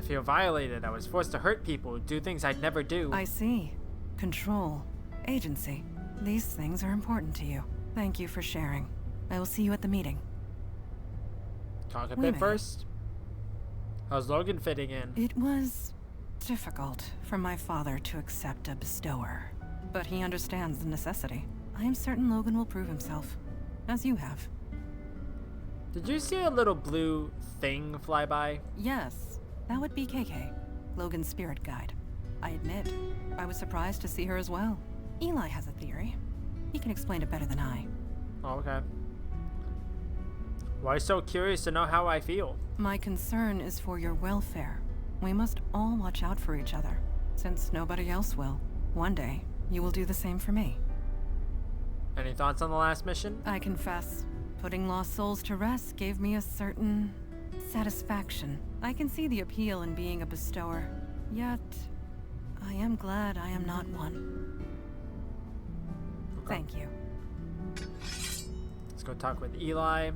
feel violated. I was forced to hurt people, do things I'd never do. I see. Control. Agency. These things are important to you. Thank you for sharing. I will see you at the meeting. Talk a bit first. How's Logan fitting in? It was difficult for my father to accept a bestower, but he understands the necessity. I am certain Logan will prove himself, as you have. Did you see a little blue thing fly by? Yes, that would be KK, Logan's spirit guide. I admit, I was surprised to see her as well. Eli has a theory. He can explain it better than I. Oh, okay. Why so curious to know how I feel? My concern is for your welfare. We must all watch out for each other, since nobody else will. One day, you will do the same for me. Any thoughts on the last mission? I confess, putting lost souls to rest gave me a certain satisfaction. I can see the appeal in being a bestower, yet I am glad I am not one. Okay. Thank you. Let's go talk with Eli.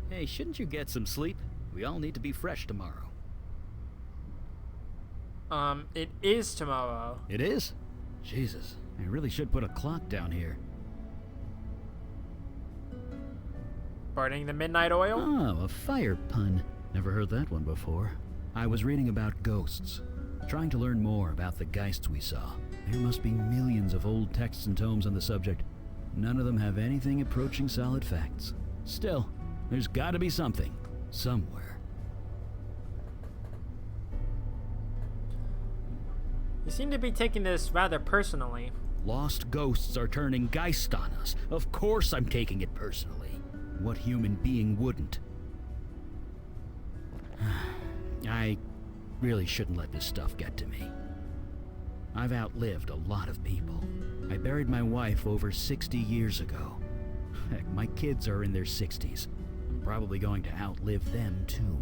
Hey, shouldn't you get some sleep? We all need to be fresh tomorrow. It is tomorrow. It is? Jesus, I really should put a clock down here. Burning the midnight oil? Oh, a fire pun. Never heard that one before. I was reading about ghosts, trying to learn more about the geists we saw. There must be millions of old texts and tomes on the subject. None of them have anything approaching solid facts. Still, there's gotta be something, somewhere. You seem to be taking this rather personally. Lost ghosts are turning geist on us. Of course I'm taking it personally. What human being wouldn't? I really shouldn't let this stuff get to me. I've outlived a lot of people. I buried my wife over 60 years ago. Heck, my kids are in their 60s. I'm probably going to outlive them too.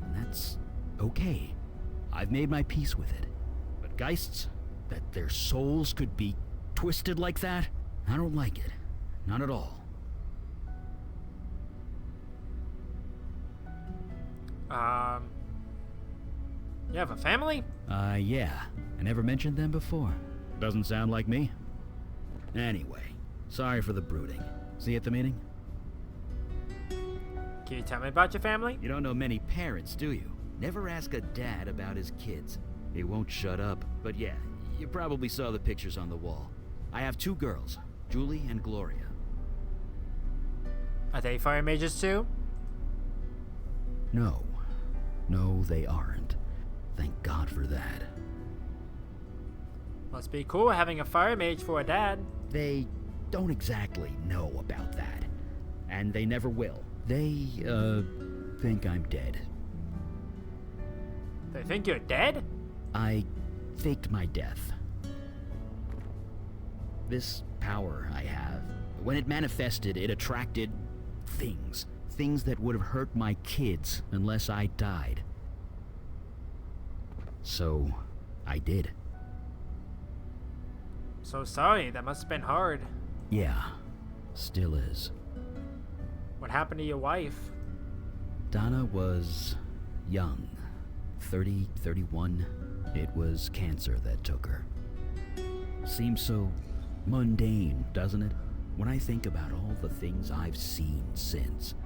And that's okay. I've made my peace with it. But geists, that their souls could be twisted like that, I don't like it. Not at all. You have a family? Yeah. I never mentioned them before. Doesn't sound like me. Anyway, sorry for the brooding. See you at the meeting? Can you tell me about your family? You don't know many parents, do you? Never ask a dad about his kids. He won't shut up. But yeah, you probably saw the pictures on the wall. I have 2 girls, Julie and Gloria. Are they fire mages too? No. No, they aren't. Thank God for that. Must be cool having a fire mage for a dad. They don't exactly know about that. And they never will. They, think I'm dead. They think you're dead? I faked my death. This power I have, when it manifested, it attracted things. Things that would have hurt my kids unless I died. So, I did. So sorry, that must have been hard. Yeah, still is. What happened to your wife? Donna was young. 30, 31. It was cancer that took her. Seems so mundane, doesn't it? When I think about all the things I've seen since,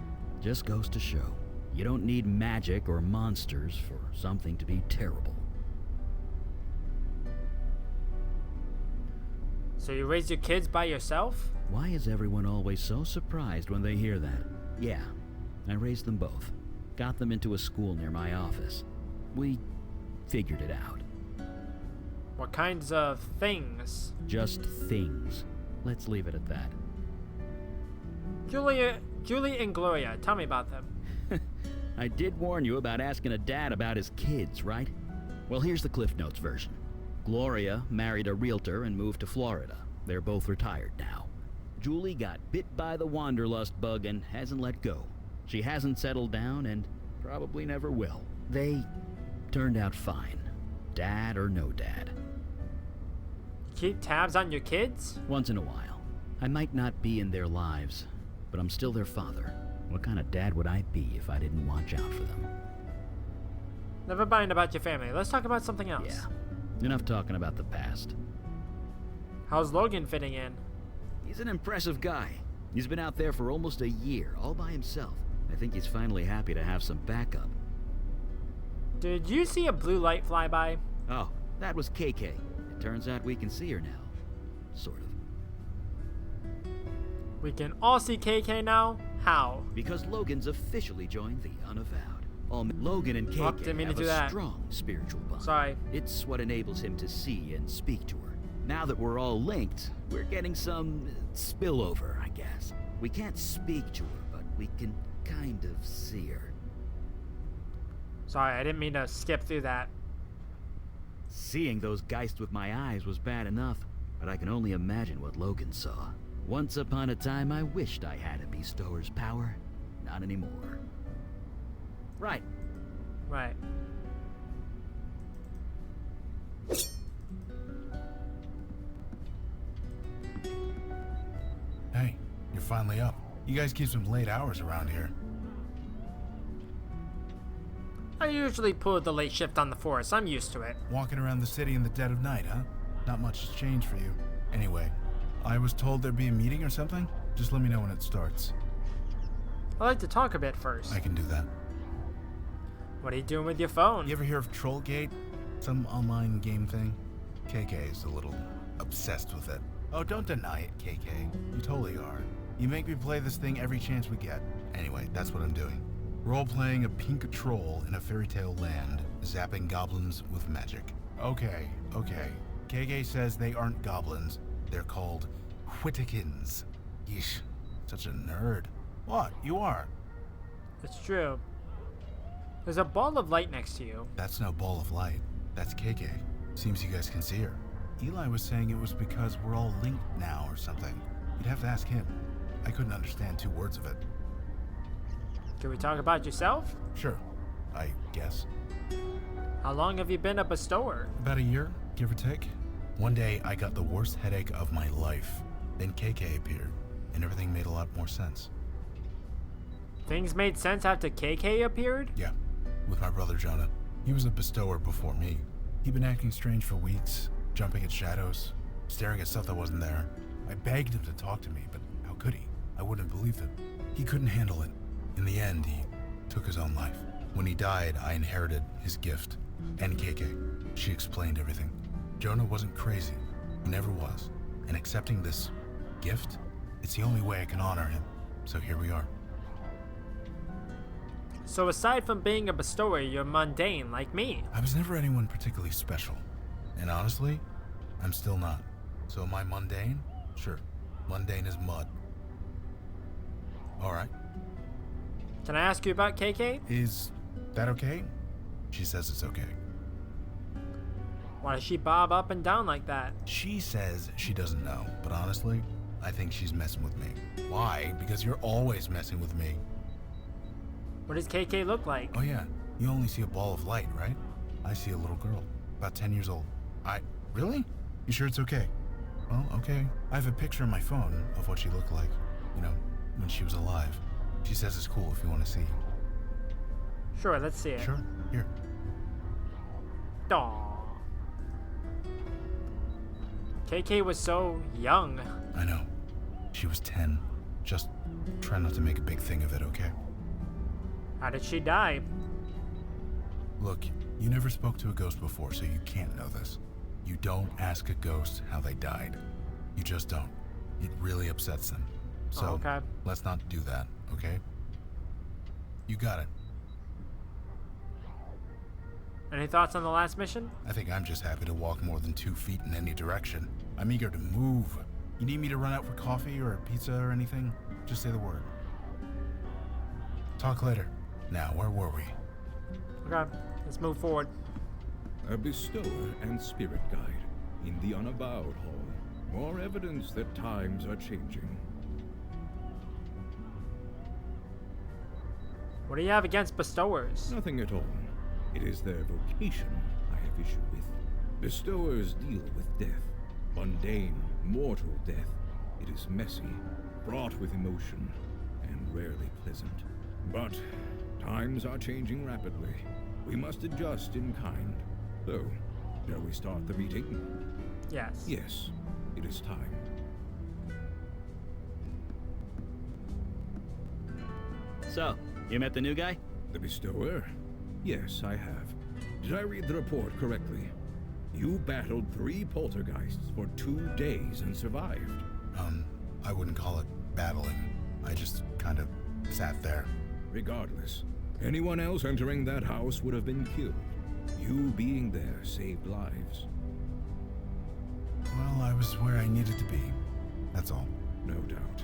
just goes to show, you don't need magic or monsters for something to be terrible. So you raised your kids by yourself? Why is everyone always so surprised when they hear that? Yeah, I raised them both. Got them into a school near my office. We figured it out. What kinds of things? Just things. Let's leave it at that. Julie and Gloria, tell me about them. I did warn you about asking a dad about his kids, right? Well, here's the Cliff Notes version. Gloria married a realtor and moved to Florida. They're both retired now. Julie got bit by the wanderlust bug and hasn't let go. She hasn't settled down and probably never will. They turned out fine. Dad or no dad. Keep tabs on your kids? Once in a while. I might not be in their lives, but I'm still their father. What kind of dad would I be if I didn't watch out for them? Never mind about your family. Let's talk about something else. Yeah. Enough talking about the past. How's Logan fitting in? He's an impressive guy. He's been out there for almost a year, all by himself. I think he's finally happy to have some backup. Did you see a blue light fly by? Oh, that was KK. It turns out we can see her now. Sort of. We can all see KK now? How? Because Logan's officially joined the Unavowed. Logan and Oh, didn't KK mean to have do a that. strong spiritual bond. Sorry. It's what enables him to see and speak to her. Now that we're all linked, we're getting some spillover, I guess. We can't speak to her, but we can kind of see her. Sorry, I didn't mean to skip through that. Seeing those geists with my eyes was bad enough, but I can only imagine what Logan saw. Once upon a time, I wished I had a bestower's power. Not anymore. Right. Right. Hey, you're finally up. You guys keep some late hours around here. I usually pull the late shift on the force. I'm used to it. Walking around the city in the dead of night, huh? Not much has changed for you. Anyway, I was told there'd be a meeting or something. Just let me know when it starts. I like to talk a bit first. I can do that. What are you doing with your phone? You ever hear of Trollgate? Some online game thing? KK is a little obsessed with it. Oh, don't deny it, KK. You totally are. You make me play this thing every chance we get. Anyway, that's what I'm doing. Role-playing a pink troll in a fairy tale land, zapping goblins with magic. Okay. KK says they aren't goblins. They're called Whittikins. Yeesh, such a nerd. What? You are? It's true. There's a ball of light next to you. That's no ball of light. That's KK. Seems you guys can see her. Eli was saying it was because we're all linked now or something. You'd have to ask him. I couldn't understand 2 words of it. Can we talk about yourself? Sure, I guess. How long have you been a bestower? About a year, give or take. One day, I got the worst headache of my life. Then KK appeared, and everything made a lot more sense. Things made sense after KK appeared? Yeah, with my brother Jonah. He was a bestower before me. He'd been acting strange for weeks, jumping at shadows, staring at stuff that wasn't there. I begged him to talk to me, but how could he? I wouldn't have believed him. He couldn't handle it. In the end, he took his own life. When he died, I inherited his gift. And KK. She explained everything. Jonah wasn't crazy. He never was. And accepting this gift, it's the only way I can honor him. So here we are. So aside from being a bestower, you're mundane like me. I was never anyone particularly special. And honestly, I'm still not. So am I mundane? Sure. Mundane as mud. Alright. Can I ask you about KK? Is that okay? She says it's okay. Why does she bob up and down like that? She says she doesn't know, but honestly, I think she's messing with me. Why? Because you're always messing with me. What does KK look like? Oh yeah, you only see a ball of light, right? I see a little girl, about 10 years old. Really? You sure it's okay? Well, okay. I have a picture on my phone of what she looked like, when she was alive. She says it's cool if you want to see. Sure, let's see it. Sure, here. Aww. KK was so young. I know. She was 10. Just try not to make a big thing of it, okay? How did she die? Look, you never spoke to a ghost before, so you can't know this. You don't ask a ghost how they died. You just don't. It really upsets them. So, okay. let's not do that, okay? You got it. Any thoughts on the last mission? I think I'm just happy to walk more than 2 feet in any direction. I'm eager to move. You need me to run out for coffee or pizza or anything? Just say the word. Talk later. Now, where were we? Okay, let's move forward. A bestower and spirit guide in the Unavowed Hall. More evidence that times are changing. What do you have against bestowers? Nothing at all. It is their vocation I have issue with. Bestowers deal with death. Mundane, mortal death. It is messy, fraught with emotion, and rarely pleasant. But times are changing rapidly. We must adjust in kind. So, shall we start the meeting? Yes. Yes, it is time. So, you met the new guy? The bestower? Yes, I have. Did I read the report correctly? You battled 3 poltergeists for 2 days and survived. I wouldn't call it battling. I just kind of sat there. Regardless, anyone else entering that house would have been killed. You being there saved lives. Well, I was where I needed to be. That's all. No doubt.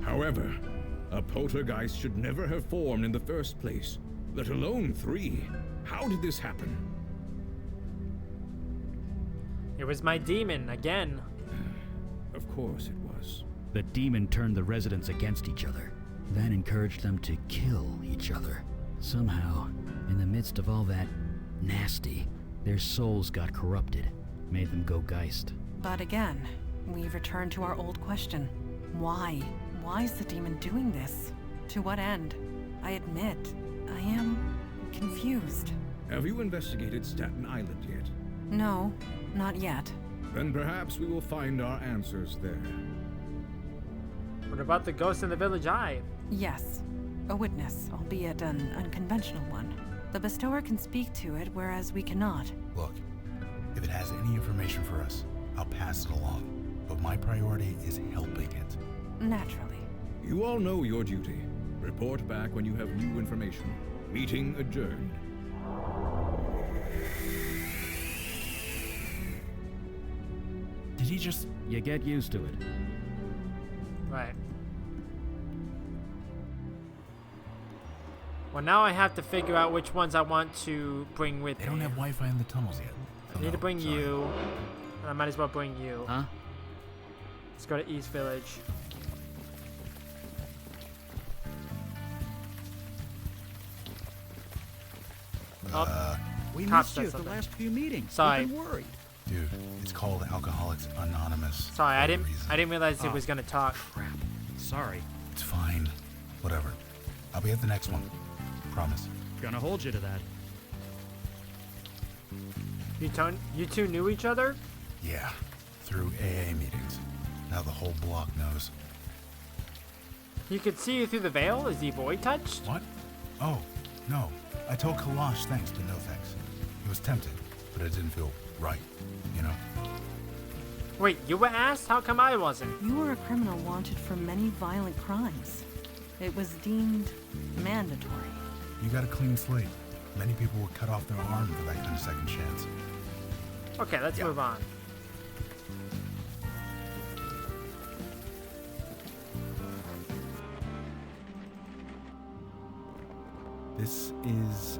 However, a poltergeist should never have formed in the first place, let alone 3. How did this happen? It was my demon, again. Of course it was. The demon turned the residents against each other, then encouraged them to kill each other. Somehow, in the midst of all that nasty, their souls got corrupted, made them go geist. But again, we return to our old question. Why? Why is the demon doing this? To what end? I admit, I am confused. Have you investigated Staten Island yet? No, not yet. Then perhaps we will find our answers there. What about the ghost in the village eye? Yes, a witness, albeit an unconventional one. The bestower can speak to it, whereas we cannot. Look, if it has any information for us, I'll pass it along. But my priority is helping it. Naturally. You all know your duty. Report back when you have new information. Meeting adjourned. Did he just... You get used to it. Right. Well, now I have to figure out which ones I want to bring with They me. don't have Wi-Fi in the tunnels yet. I need to bring you. And I might as well bring you. Huh? Let's go to East Village. We Cop missed said you at the something. last few meetings. Sorry. We've been worried. Dude, it's called Alcoholics Anonymous. Sorry, for I a didn't. reason. I didn't realize it Oh. was gonna talk. Crap. Sorry. It's fine. Whatever. I'll be at the next one. Promise. Gonna hold you to that. You two knew each other? Yeah. Through AA meetings. Now the whole block knows. He could see you through the veil. Is he void touched? What? Oh, no. I told Kalash thanks, but no thanks. He was tempted, but it didn't feel right, you know? Wait, you were asked? How come I wasn't? You were a criminal wanted for many violent crimes. It was deemed mandatory. You got a clean slate. Many people would cut off their arm for that kind of second chance. Okay, let's Yeah. move on. This is,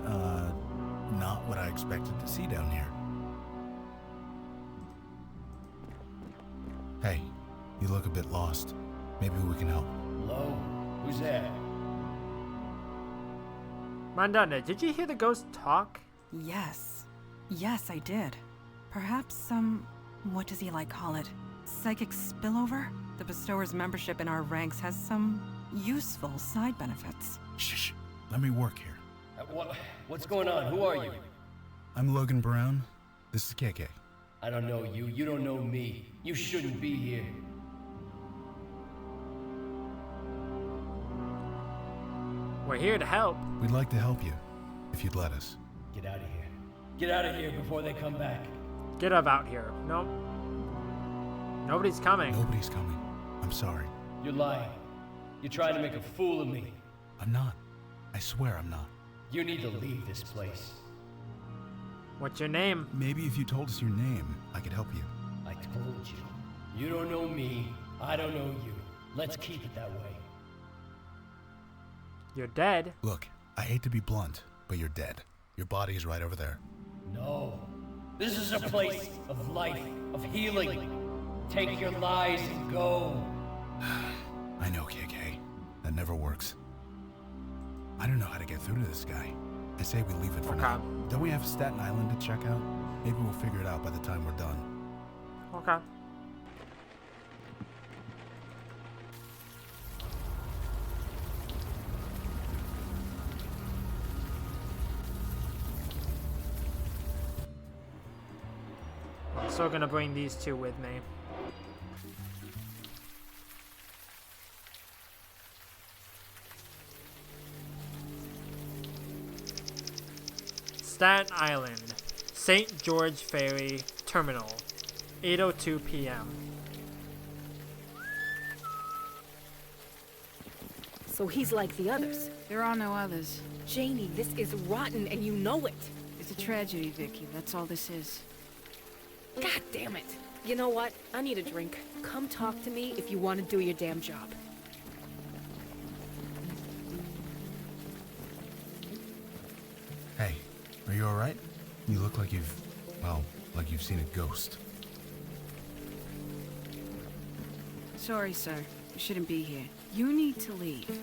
not what I expected to see down here. Hey, you look a bit lost. Maybe we can help. Hello? Who's there? Mandana, did you hear the ghost talk? Yes. Yes, I did. Perhaps some, what does he call it? Psychic spillover? The bestower's membership in our ranks has some useful side benefits. Shh. Let me work here. What's going on? Who are you? I'm Logan Brown. This is KK. I don't know you. You don't know me. You shouldn't be here. We're here to help. We'd like to help you, if you'd let us. Get out of here. Get out of here before they come back. Get up out here. Nope. Nobody's coming. Nobody's coming. I'm sorry. You're lying. You're trying to make a fool of me. I'm not. I swear I'm not. You need to leave this place. What's your name? Maybe if you told us your name, I could help you. I told you. You don't know me. I don't know you. Let's keep it that way. You're dead. Look, I hate to be blunt, but you're dead. Your body is right over there. No. This is a place of life, of healing. Take your lies and go. I know, KK. That never works. I don't know how to get through to this guy. I say we leave it for now. Don't we have Staten Island to check out? Maybe we'll figure it out by the time we're done. Okay. I'm still gonna bring these two with me. Staten Island, St. George Ferry Terminal, 8:02 p.m. So he's like the others. There are no others. Janie, this is rotten and you know it. It's a tragedy, Vicky. That's all this is. God damn it. You know what? I need a drink. Come talk to me if you want to do your damn job. Hey, are you alright? You look like like you've seen a ghost. Sorry, sir. You shouldn't be here. You need to leave.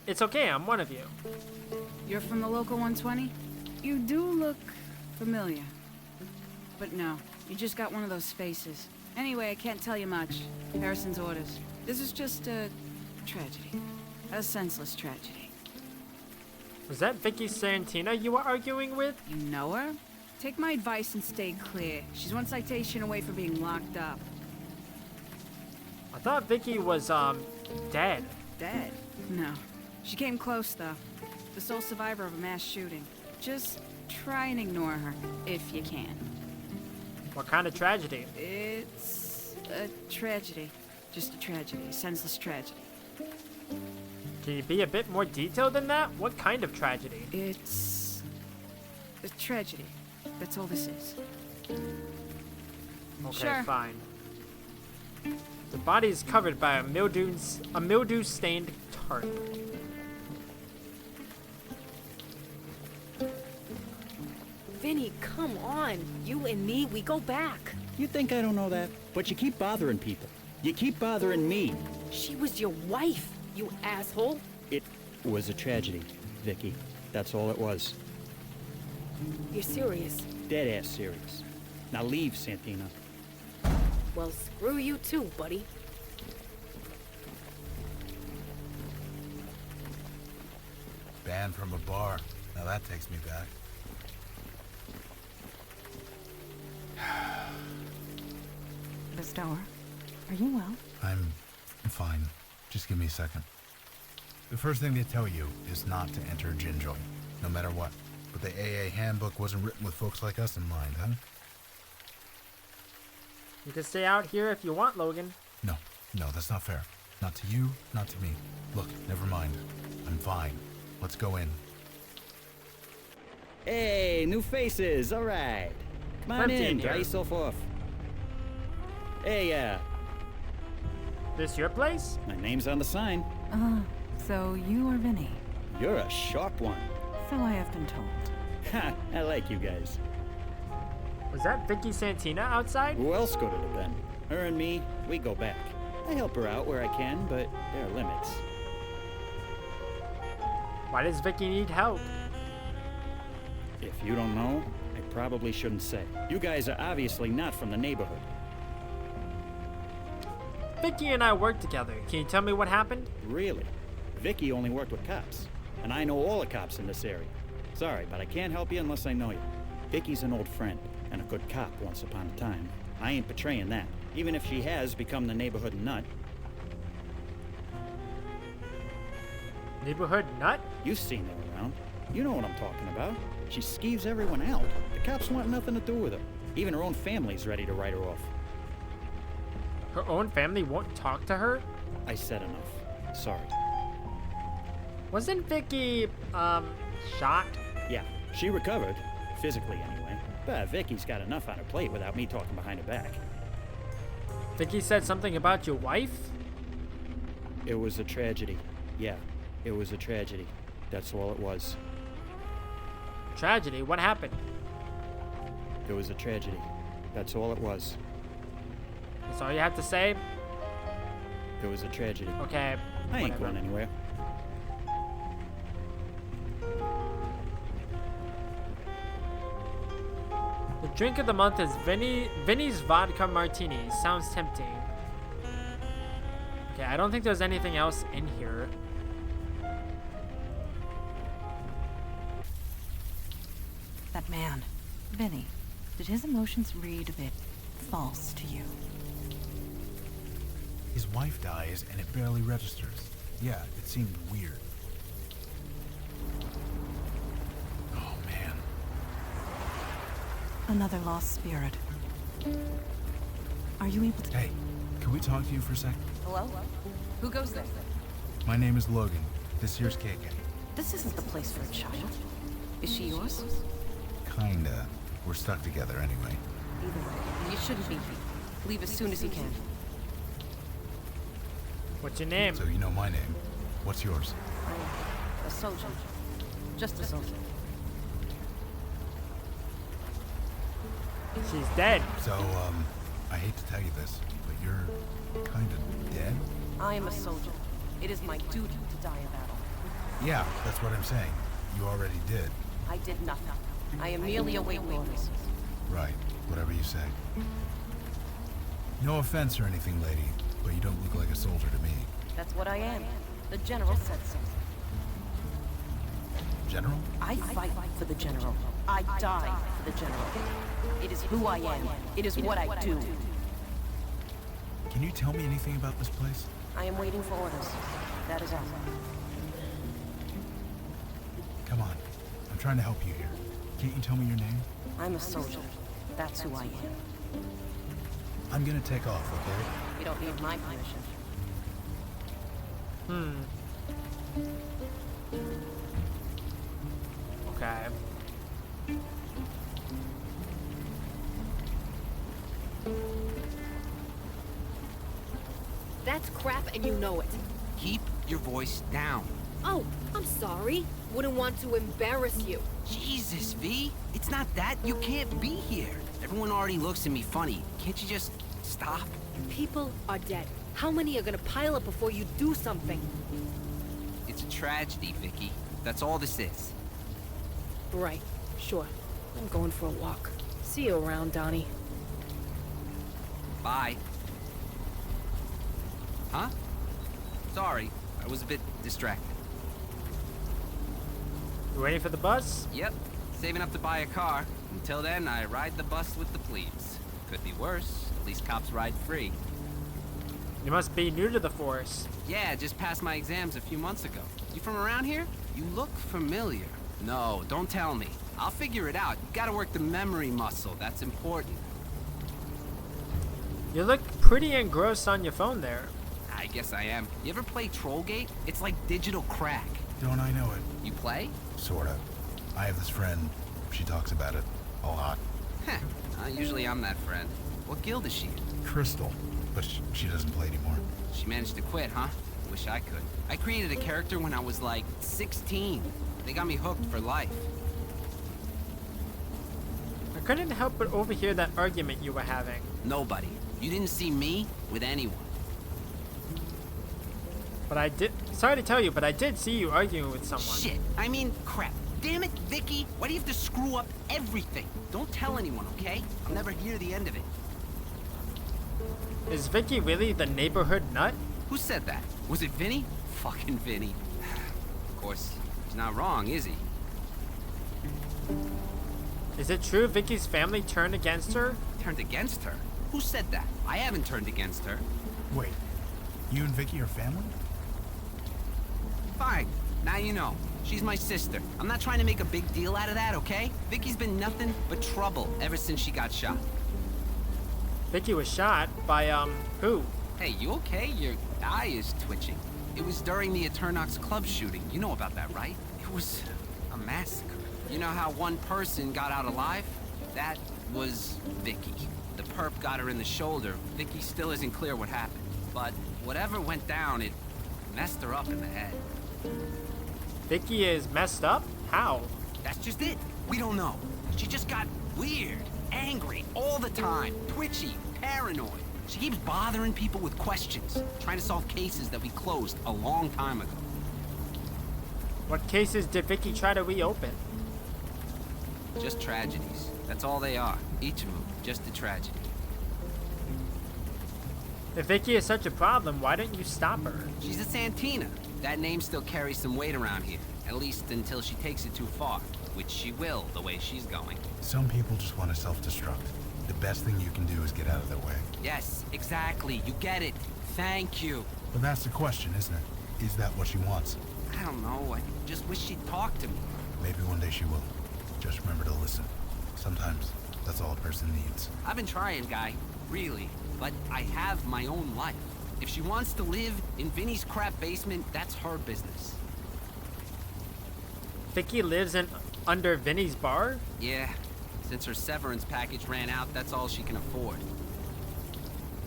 It's okay, I'm one of you. You're from the local 120? You do look familiar. But no, you just got one of those faces. Anyway, I can't tell you much. Harrison's orders. This is just a tragedy. A senseless tragedy. Was that Vicky Santina you were arguing with? You know her? Take my advice and stay clear. She's one citation away from being locked up. I thought Vicky was, dead. Dead? No. She came close, though. The sole survivor of a mass shooting. Just try and ignore her, if you can. What kind of tragedy? It's a tragedy. Just a tragedy. A senseless tragedy. Can you be a bit more detailed than that? What kind of tragedy? It's a tragedy. That's all this is. Okay, Sure. fine. The body is covered by a mildew-stained tarp. Vinny, come on. You and me, we go back. You think I don't know that? But you keep bothering people. You keep bothering me. She was your wife, you asshole. It was a tragedy, Vicky. That's all it was. You're serious? Dead-ass serious. Now leave, Santina. Well, screw you too, buddy. Banned from a bar. Now that takes me back. Bestower, are you well? I'm fine. Just give me a second. The first thing they tell you is not to enter gin joint, no matter what. But the AA handbook wasn't written with folks like us in mind, huh? You can stay out here if you want, Logan. No, that's not fair. Not to you, not to me. Look, never mind. I'm fine. Let's go in. Hey, new faces. All right. Come on Empty in. in Dry here. yourself off. Hey, This your place? my name's on the sign. So you are Vinny. You're a sharp one. So I have been told. Ha, I like you guys. Was that Vicky Santina outside? Who else could it have been? Her and me, we go back. I help her out where I can, but there are limits. Why does Vicky need help? If you don't know, I probably shouldn't say. You guys are obviously not from the neighborhood. Vicky and I work together. Can you tell me what happened? Really? Vicky only worked with cops, and I know all the cops in this area. Sorry, but I can't help you unless I know you. Vicky's an old friend, and a good cop once upon a time. I ain't betraying that, even if she has become the neighborhood nut. Neighborhood nut? You've seen her around. You know what I'm talking about. She skeeves everyone out. The cops want nothing to do with her. Even her own family's ready to write her off. Her own family won't talk to her? I said enough. Sorry. Wasn't Vicky, shot? Yeah, she recovered. Physically, anyway. But Vicky's got enough on her plate without me talking behind her back. Vicky said something about your wife? It was a tragedy. Yeah, it was a tragedy. That's all it was. Tragedy? What happened? It was a tragedy. That's all it was. That's all you have to say? It was a tragedy. Okay. I ain't whatever. going anywhere. The drink of the month is Vinny's Vodka Martini. Sounds tempting. Okay, I don't think there's anything else in here. That man, Vinny, did his emotions read a bit false to you? His wife dies and it barely registers. Yeah, it seemed weird. Oh, man. Another lost spirit. Are you able to... Hey, can we talk to you for a sec? Hello? Who goes there? My name is Logan. This here's KK. This isn't the place for a child. Is she yours? Kinda. We're stuck together anyway. Either way, you shouldn't be here. Leave as soon as you can. What's your name? So you know my name. What's yours? I'm a soldier. Just a soldier. She's dead. So, I hate to tell you this, but you're kinda dead? I am a soldier. It is my duty to die in battle. Yeah, that's what I'm saying. You already did. I did nothing. I am merely awaiting orders. Right, whatever you say. No offense or anything, lady, but you don't look like a soldier to me. That's what I am. The general said so. General? I fight for the general. I die for the general. It is who I am. It is what I do. Can you tell me anything about this place? I am waiting for orders. That is all. Come on. I'm trying to help you here. Can't you tell me your name? I'm a soldier. That's who I am. I'm gonna take off, okay? You don't need my permission. Okay. That's crap and you know it. Keep your voice down. Oh, I'm sorry. Wouldn't want to embarrass you. Jesus, V. It's not that. You can't be here. Everyone already looks at me funny. Can't you just stop? People are dead. How many are gonna pile up before you do something? It's a tragedy, Vicky. That's all this is. Right. Sure. I'm going for a walk. See you around, Donnie. Bye. Huh? Sorry. I was a bit distracted. You waiting for the bus? Yep. Saving up to buy a car. Until then, I ride the bus with the plebes. Could be worse. At least cops ride free. You must be new to the force. Yeah, just passed my exams a few months ago. You from around here? You look familiar. No, don't tell me. I'll figure it out. You gotta work the memory muscle. That's important. You look pretty engrossed on your phone there. I guess I am. You ever play Trollgate? It's like digital crack. Don't I know it? You play? Sorta. I have this friend. She talks about it a lot. Heh. Usually I'm that friend. What guild is she in? Crystal. But she doesn't play anymore. She managed to quit, huh? Wish I could. I created a character when I was like 16. They got me hooked for life. I couldn't help but overhear that argument you were having. Nobody. You didn't see me with anyone. But I did. Sorry to tell you, but I did see you arguing with someone. Shit. I mean, crap. Damn it, Vicky. Why do you have to screw up everything? Don't tell anyone, okay? I'll never hear the end of it. Is Vicky really the neighborhood nut? Who said that? Was it Vinny? Fucking Vinny. Of course, he's not wrong, is he? Is it true Vicky's family turned against her? Turned against her? Who said that? I haven't turned against her. Wait. You and Vicky are family? Fine. Now you know. She's my sister. I'm not trying to make a big deal out of that, okay? Vicky's been nothing but trouble ever since she got shot. Vicky was shot by, who? Hey, you okay? Your eye is twitching. It was during the Eternox Club shooting. You know about that, right? It was a massacre. You know how one person got out alive? That was Vicky. The perp got her in the shoulder. Vicky still isn't clear what happened. But whatever went down, it messed her up in the head. Vicky is messed up? How? That's just it. We don't know. She just got weird, angry all the time, twitchy, paranoid. She keeps bothering people with questions, trying to solve cases that we closed a long time ago. What cases did Vicky try to reopen? Just tragedies. That's all they are. Each of them, just a tragedy. If Vicky is such a problem, why didn't you stop her? She's a Santina. That name still carries some weight around here. At least until she takes it too far. Which she will, the way she's going. Some people just want to self-destruct. The best thing you can do is get out of their way. Yes, exactly. You get it. Thank you. But that's the question, isn't it? Is that what she wants? I don't know. I just wish she'd talk to me. Maybe one day she will. Just remember to listen. Sometimes, that's all a person needs. I've been trying, Guy. Really. But I have my own life. If she wants to live in Vinny's crap basement, that's her business. Vicky lives in under Vinny's bar? Yeah. Since her severance package ran out, that's all she can afford.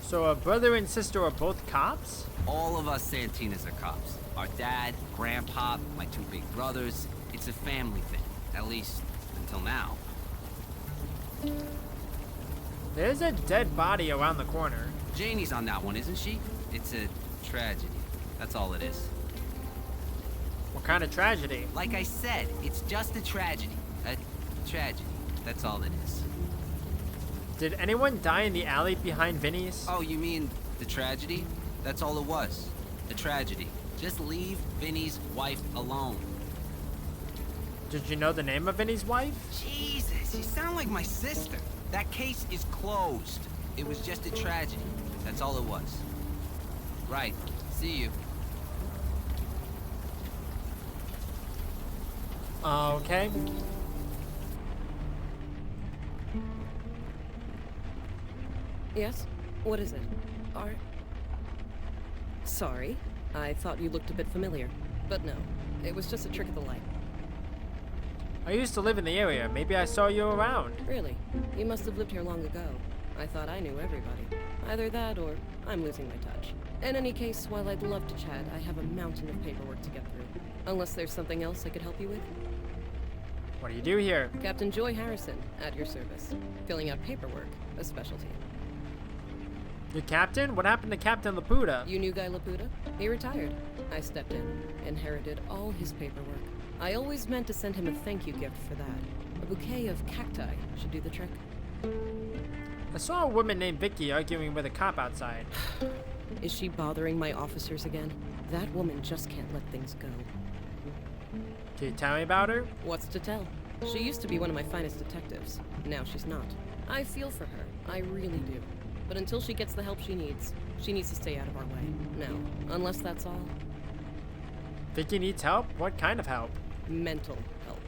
So a brother and sister are both cops? All of us Santinas are cops. Our dad, grandpa, my two big brothers. It's a family thing. At least, until now. There's a dead body around the corner. Janie's on that one, isn't she? It's a tragedy. That's all it is. What kind of tragedy? Like I said, it's just a tragedy. A tragedy. That's all it is. Did anyone die in the alley behind Vinny's? Oh, you mean the tragedy? That's all it was. A tragedy. Just leave Vinny's wife alone. Did you know the name of Vinny's wife? Jesus, you sound like my sister. That case is closed. It was just a tragedy. That's all it was. Right. See you. Okay. Yes? What is it? Sorry. I thought you looked a bit familiar. But no. It was just a trick of the light. I used to live in the area. Maybe I saw you around. Really? You must have lived here long ago. I thought I knew everybody. Either that or I'm losing my touch. In any case, while I'd love to chat, I have a mountain of paperwork to get through. Unless there's something else I could help you with? What do you do here? Captain Joy Harrison, at your service. Filling out paperwork, a specialty. Your captain? What happened to Captain Laputa? You knew Guy Laputa? He retired. I stepped in, inherited all his paperwork. I always meant to send him a thank you gift for that. A bouquet of cacti should do the trick. I saw a woman named Vicky arguing with a cop outside. Is she bothering my officers again? That woman just can't let things go. Can you tell me about her? What's to tell? She used to be one of my finest detectives. Now she's not. I feel for her. I really do. But until she gets the help she needs to stay out of our way. Now, unless that's all. Vicky needs help? What kind of help? Mental help.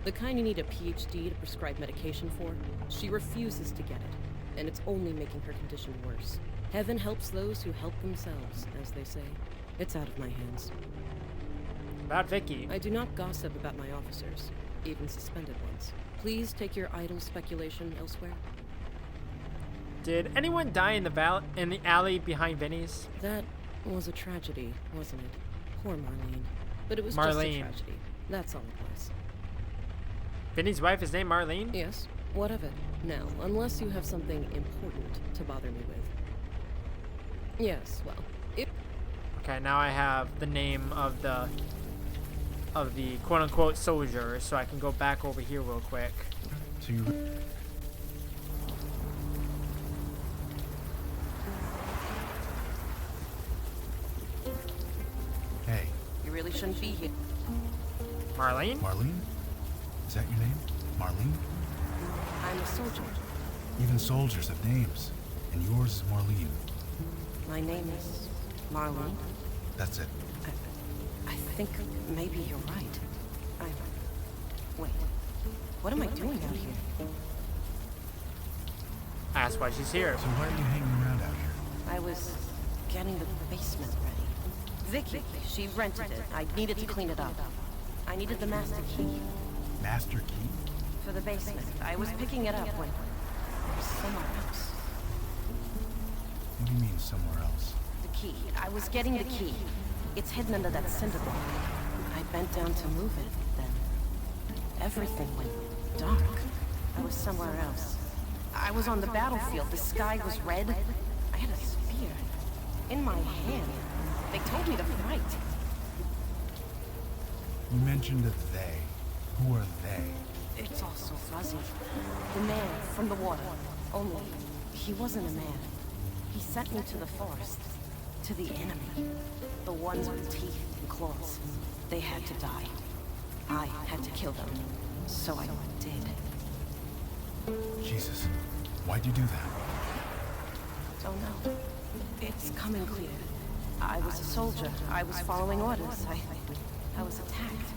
The kind you need a PhD to prescribe medication for. She refuses to get it, and it's only making her condition worse. Heaven helps those who help themselves, as they say. It's out of my hands. About Vicky. I do not gossip about my officers, even suspended ones. Please take your idle speculation elsewhere. Did anyone die in the alley behind Vinny's? That was a tragedy, wasn't it? Poor Marlene. But it was Marlene. just a tragedy. That's all it was. Vinny's wife is named Marlene? Yes. What of it? Now, unless you have something important to bother me with. Yes, well, if... Okay, now I have the name of the quote-unquote soldier, so I can go back over here real quick. So you... Hey. You really shouldn't be here. Marlene? Marlene? Is that your name? Marlene? I'm a soldier. Even soldiers have names. And yours is Marlene. My name is Marlene. That's it. I think maybe you're right. Wait. What am I doing out here? That's why she's here. So why are you hanging around out here? I was getting the basement ready. Vicky, she rented it. I needed to clean it up. I needed the master key. Master key? For the basement. I was picking it up when I was somewhere else. What do you mean somewhere else? The key. I was getting the key. It's hidden under that cinder block. I bent down to move it, then everything went dark. I was somewhere else. I was on the battlefield. The sky was red. I had a spear in my hand. They told me to fight. You mentioned a they. Who are they? It's all so fuzzy. The man from the water. Only, he wasn't a man. He sent me to the forest. To the enemy. The ones with teeth and claws. They had to die. I had to kill them. So I did. Jesus. Why'd you do that? Don't know. It's coming clear. I was a soldier. I was following orders. I was attacked.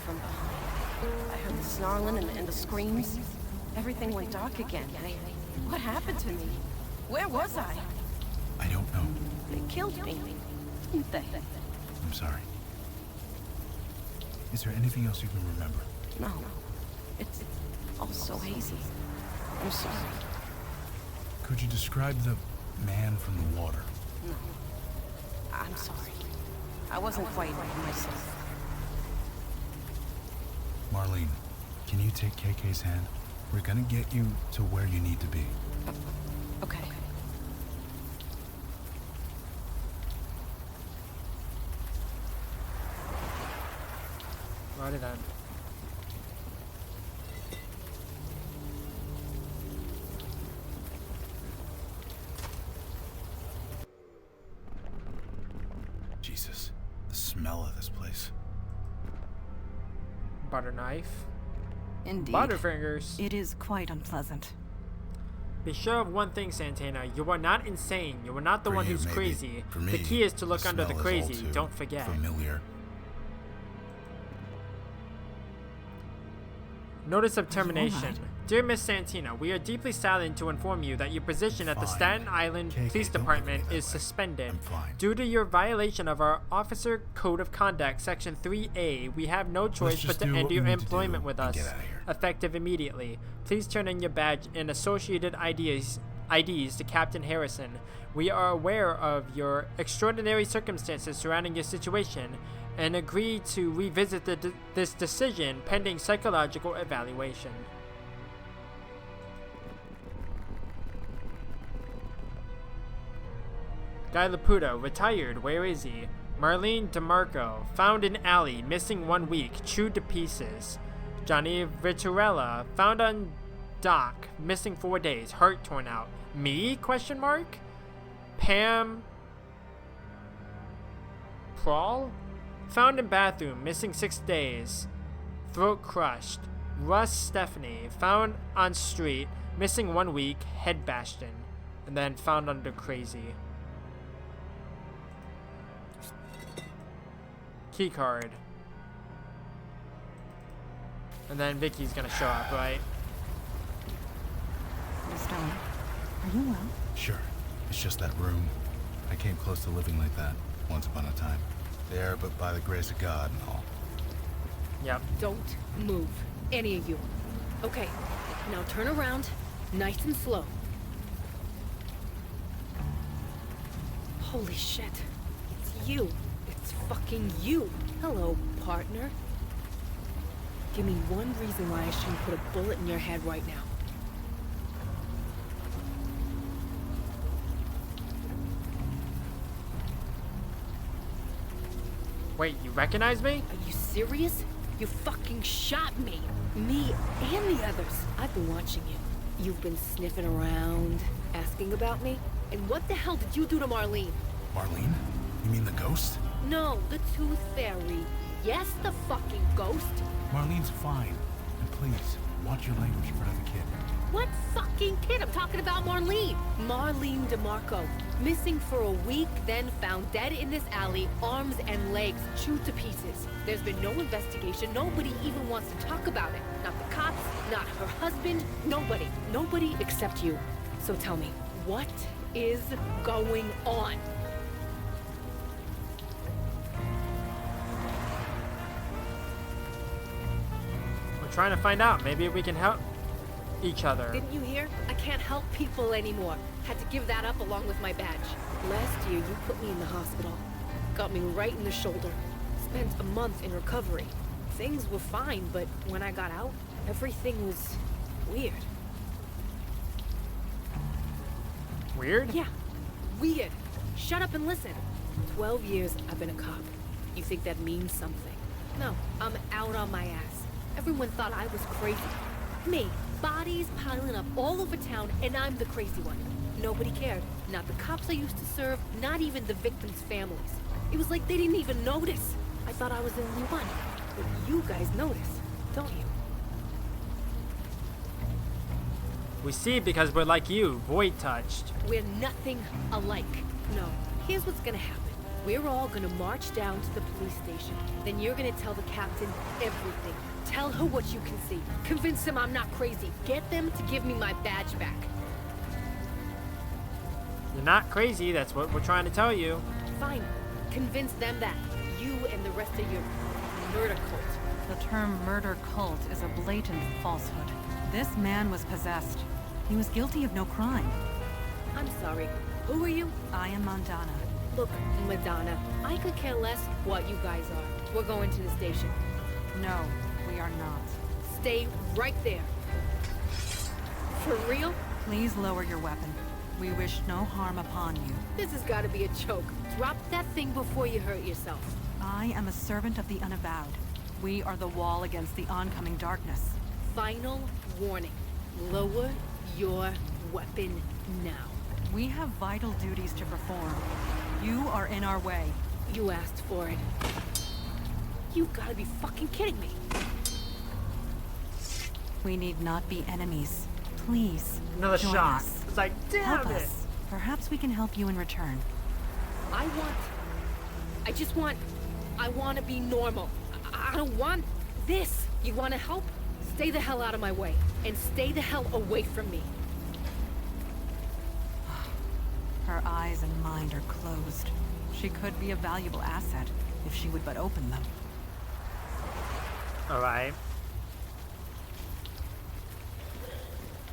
From behind. I heard the snarling and the screams. Everything went dark again. What happened to me? Where was I? I don't know. They killed me, didn't they? I'm sorry. Is there anything else you can remember? No. It's all so hazy. I'm sorry. Could you describe the man from the water? No. I'm sorry. I wasn't quite myself. Marlene, can you take KK's hand? We're gonna get you to where you need to be. Okay. Righty then. Jesus, the smell of this place. Butter knife. Indeed. Butterfingers. It is quite unpleasant. Be sure of one thing, Santana. You are not insane. You are not the one who's maybe. crazy. For me, the key is to look under the smell is all crazy. too Don't forget. Familiar. Notice of termination. Dear Miss Santina, we are deeply saddened to inform you that your position at the Staten Island Police Department is suspended. Due to your violation of our Officer Code of Conduct, Section 3A, we have no choice but to end your employment with us, effective immediately. Please turn in your badge and associated IDs to Captain Harrison. We are aware of your extraordinary circumstances surrounding your situation and agree to revisit this decision pending psychological evaluation. Guy Laputa, retired, where is he? Marlene DeMarco, found in alley, missing 1 week, chewed to pieces. Johnny Vitorella, found on dock, missing 4 days, heart torn out. Me? Question mark? Pam Prawl? Found in bathroom, missing 6 days, throat crushed. Russ Stephanie, found on street, missing 1 week, head bashed in. And then found under crazy. Key card. And then Vicky's gonna show up, right? Stone, are you well? Sure. It's just that room. I came close to living like that once upon a time. There, but by the grace of God and all. Yep. Don't move, any of you. Okay, now turn around, nice and slow. Holy shit. It's you. It's fucking you. Hello, partner. Give me one reason why I shouldn't put a bullet in your head right now. Wait, you recognize me? Are you serious? You fucking shot me. Me and the others. I've been watching you. You've been sniffing around, asking about me. And what the hell did you do to Marlene? Marlene? You mean the ghost? No, the Tooth Fairy. Yes, the fucking ghost. Marlene's fine. And please, watch your language in front of the kid. What fucking kid? I'm talking about Marlene. Marlene DeMarco. Missing for a week, then found dead in this alley, arms and legs chewed to pieces. There's been no investigation. Nobody even wants to talk about it. Not the cops, not her husband, nobody. Nobody except you. So tell me, what is going on? We're trying to find out. Maybe we can help each other. Didn't you hear? I can't help people anymore. Had to give that up along with my badge. Last year, you put me in the hospital. Got me right in the shoulder. Spent a month in recovery. Things were fine, but when I got out, everything was weird. Weird? Yeah, weird. Shut up and listen. 12 years I've been a cop. You think that means something? No, I'm out on my ass. Everyone thought I was crazy. Me, bodies piling up all over town, and I'm the crazy one. Nobody cared. Not the cops I used to serve, not even the victims' families. It was like they didn't even notice. I thought I was the only one. But you guys notice, don't you? We see because we're like you, void touched. We're nothing alike. No, here's what's gonna happen. We're all gonna march down to the police station. Then you're gonna tell the captain everything. Tell her what you can see. Convince him I'm not crazy. Get them to give me my badge back. You're not crazy, that's what we're trying to tell you. Fine. Convince them that. You and the rest of your murder cult. The term murder cult is a blatant falsehood. This man was possessed. He was guilty of no crime. I'm sorry. Who are you? I am Mandana. Look, Madonna, I could care less what you guys are. We're going to the station. No, we are not. Stay right there. For real? Please lower your weapon. We wish no harm upon you. This has got to be a joke. Drop that thing before you hurt yourself. I am a servant of the Unavowed. We are the wall against the oncoming darkness. Final warning. Lower your weapon now. We have vital duties to perform. You are in our way. You asked for it. You've got to be fucking kidding me. We need not be enemies. Please. Another join shot. us. It's like, damn help it. us. Perhaps we can help you in return. I want to be normal. I don't want this. You want to help? Stay the hell out of my way. And stay the hell away from me. Her eyes and mind are closed. She could be a valuable asset if she would but open them. Alright.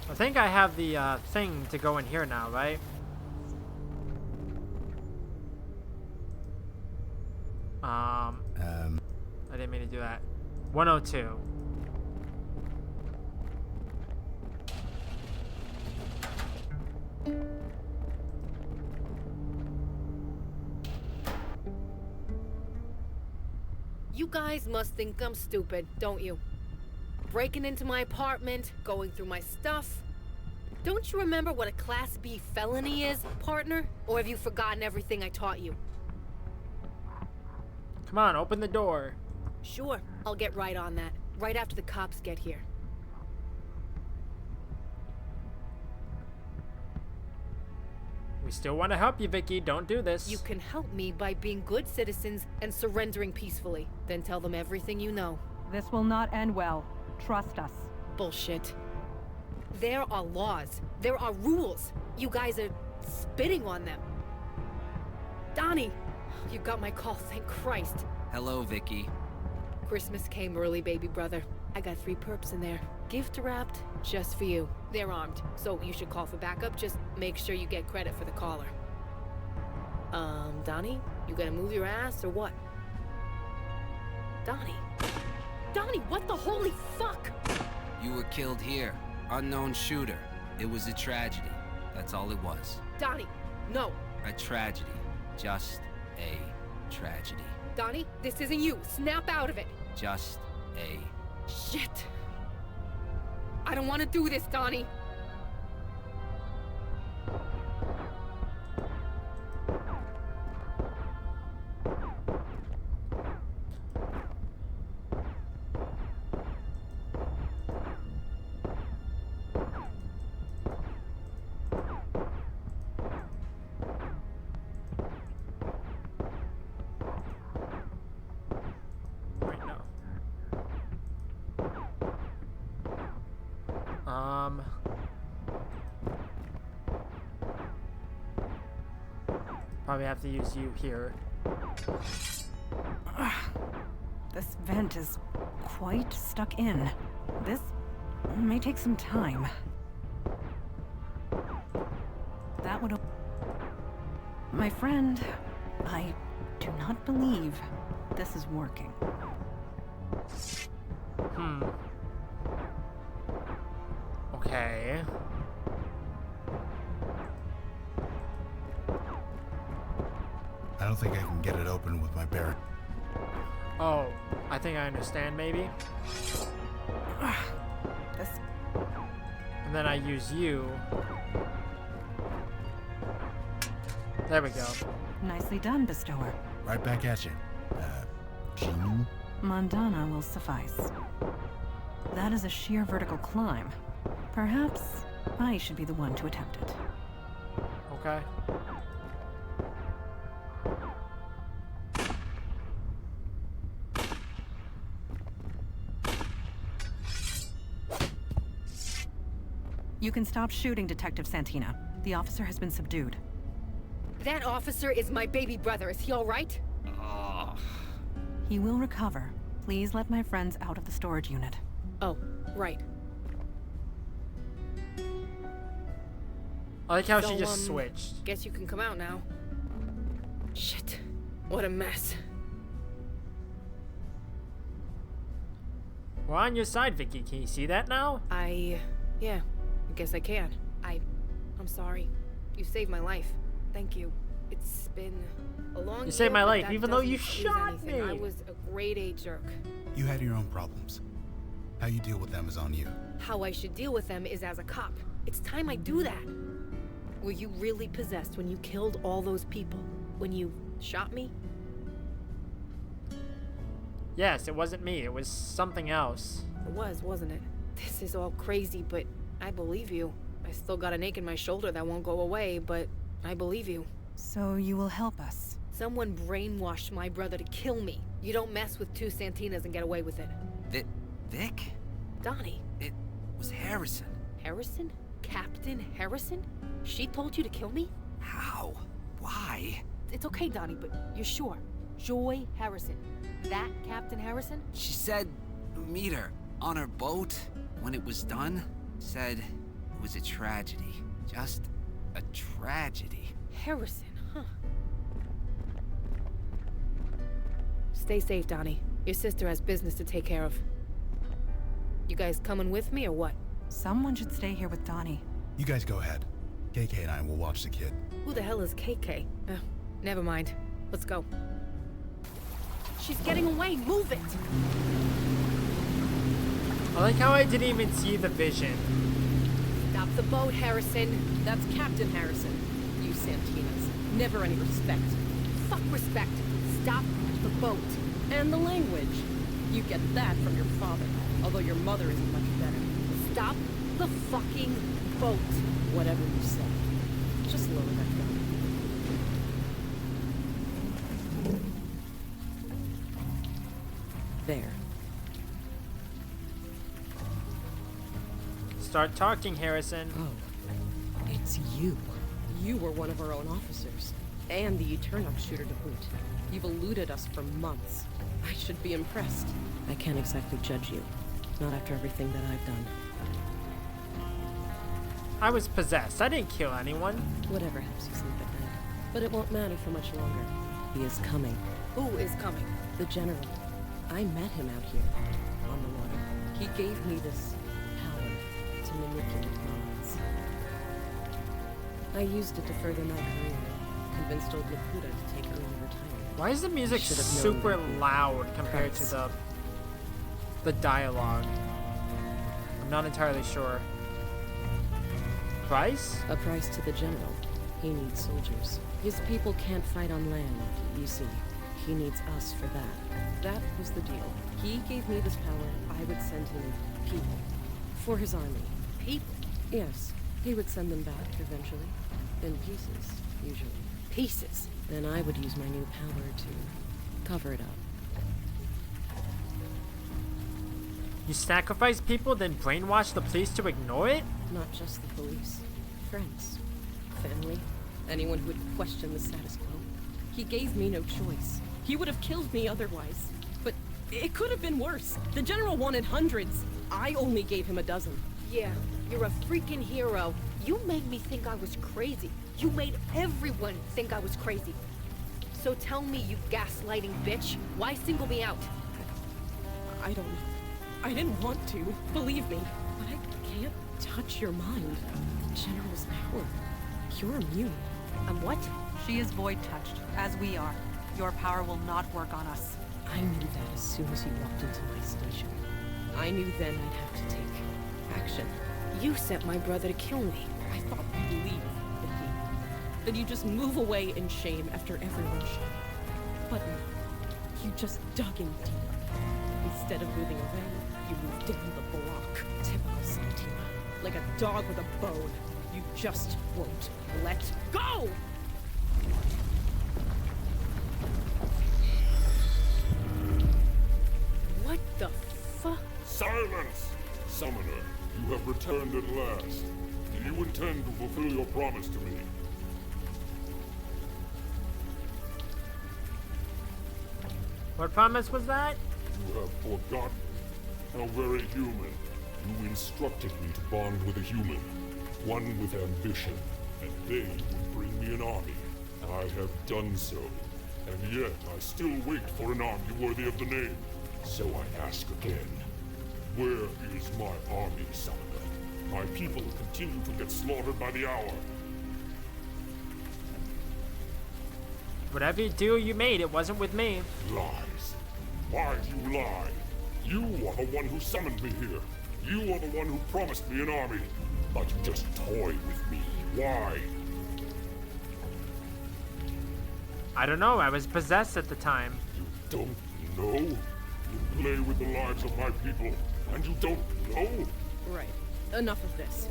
I think I have the thing to go in here now, right? I didn't mean to do that. 102. You guys must think I'm stupid, don't you? Breaking into my apartment, going through my stuff. Don't you remember what a Class B felony is, partner? Or have you forgotten everything I taught you? Come on, open the door. Sure, I'll get right on that. Right after the cops get here. We still want to help you, Vicky. Don't do this. You can help me by being good citizens and surrendering peacefully. Then tell them everything you know. This will not end well. Trust us. Bullshit. There are laws. There are rules. You guys are spitting on them. Donnie! You got my call, thank Christ. Hello, Vicky. Christmas came early, baby brother. I got 3 perps in there. Gift wrapped, just for you. They're armed, so you should call for backup. Just make sure you get credit for the caller. Donnie? You gonna move your ass or what? Donnie? Donnie, what the holy fuck? You were killed here. Unknown shooter. It was a tragedy. That's all it was. Donnie, no. A tragedy. Just a tragedy. Donnie, this isn't you. Snap out of it. Just a... Shit. I don't want to do this, Donnie. Wait, no. Probably have to use you here. This vent is quite stuck in. This may take some time. That would... My friend, I do not believe this is working. Okay. I don't think I can get it open with my bare... Oh, I think I understand, maybe. This... And then I use you. There we go. Nicely done, Bestower. Right back at you. Genie? Mondana will suffice. That is a sheer vertical climb. Perhaps I should be the one to attempt it. Okay. You can stop shooting, Detective Santina. The officer has been subdued. That officer is my baby brother. Is he all right? He will recover. Please let my friends out of the storage unit. Oh, right. I like how So, she just switched. Guess you can come out now. Shit. What a mess. We're on your side, Vicky. Can you see that now? Yeah, I guess I can. I'm sorry. You saved my life. Thank you. It's been a long You saved year, my but life, that even though you doesn't excuse shot anything. me. I was a grade A jerk. You had your own problems. How you deal with them is on you. How I should deal with them is as a cop. It's time I do that. Were you really possessed when you killed all those people? When you shot me? Yes, it wasn't me. It was something else. It was, wasn't it? This is all crazy, but I believe you. I still got an ache in my shoulder that won't go away, but I believe you. So you will help us? Someone brainwashed my brother to kill me. You don't mess with two Santinas and get away with it. Vic? Donnie. It was Harrison. Harrison? Captain Harrison? She told you to kill me? How? Why? It's okay, Donnie, but you're sure? Joy Harrison. That Captain Harrison? She said meet her on her boat when it was done. Said it was a tragedy. Just a tragedy. Harrison, huh? Stay safe, Donnie. Your sister has business to take care of. You guys coming with me or what? Someone should stay here with Donnie. You guys go ahead. KK and I will watch the kid. Who the hell is KK? Never mind. Let's go. She's getting away. Move it! I like how I didn't even see the vision. Stop the boat, Harrison. That's Captain Harrison. You Santinas. Never any respect. Fuck respect. Stop the boat. And the language. You get that from your father, although your mother isn't much better. Stop the fucking boat. Whatever you say. Just lower that gun. There. Start talking, Harrison. Oh, it's you. You were one of our own officers. And the Eternox shooter to boot. You've eluded us for months. I should be impressed. I can't exactly judge you. Not after everything that I've done. I was possessed. I didn't kill anyone. Whatever helps you sleep at night. But it won't matter for much longer. He is coming. Who is coming? The General. I met him out here, on the water. He gave me this power to manipulate minds. I used it to further my career. Convinced old Laputa to take early retirement. Why is the music super loud compared to the dialogue? I'm not entirely sure. Price? A price to the General. He needs soldiers. His people can't fight on land, you see. He needs us for that. That was the deal. He gave me this power. I would send him people. For his army. People? Yes. He would send them back eventually. In pieces, usually. Pieces? Then I would use my new power to cover it up. You sacrifice people, then brainwash the police to ignore it? Not just the police. Friends. Family. Anyone who would question the status quo. He gave me no choice. He would have killed me otherwise. But it could have been worse. The general wanted hundreds. I only gave him a dozen. Yeah, you're a freaking hero. You made me think I was crazy. You made everyone think I was crazy. So tell me, you gaslighting bitch, why single me out? I don't know. I didn't want to, believe me. But I can't touch your mind. The general's power. You're immune. I'm what? She is void touched, as we are. Your power will not work on us. I knew that as soon as you walked into my station. I knew then I'd have to take action. You sent my brother to kill me. I thought you'd leave, Vicky. That you just move away in shame after everyone shot. But no, you just dug in deeper. Instead of moving away, you moved down the block. Typical Santina. Like a dog with a bone. You just won't let go! What the fuck? Silence! Summoner, you have returned at last. Do you intend to fulfill your promise to me? What promise was that? You have forgotten. How very human. You instructed me to bond with a human. One with ambition. And they would bring me an army. I have done so. And yet I still wait for an army worthy of the name. So I ask again. Where is my army, Summoner? My people continue to get slaughtered by the hour. Whatever you do, you made. It wasn't with me. Lies. Why do you lie? You are the one who summoned me here. You are the one who promised me an army. But you just toy with me. Why? I don't know. I was possessed at the time. You don't know? You play with the lives of my people, and you don't know? Right. Enough of this.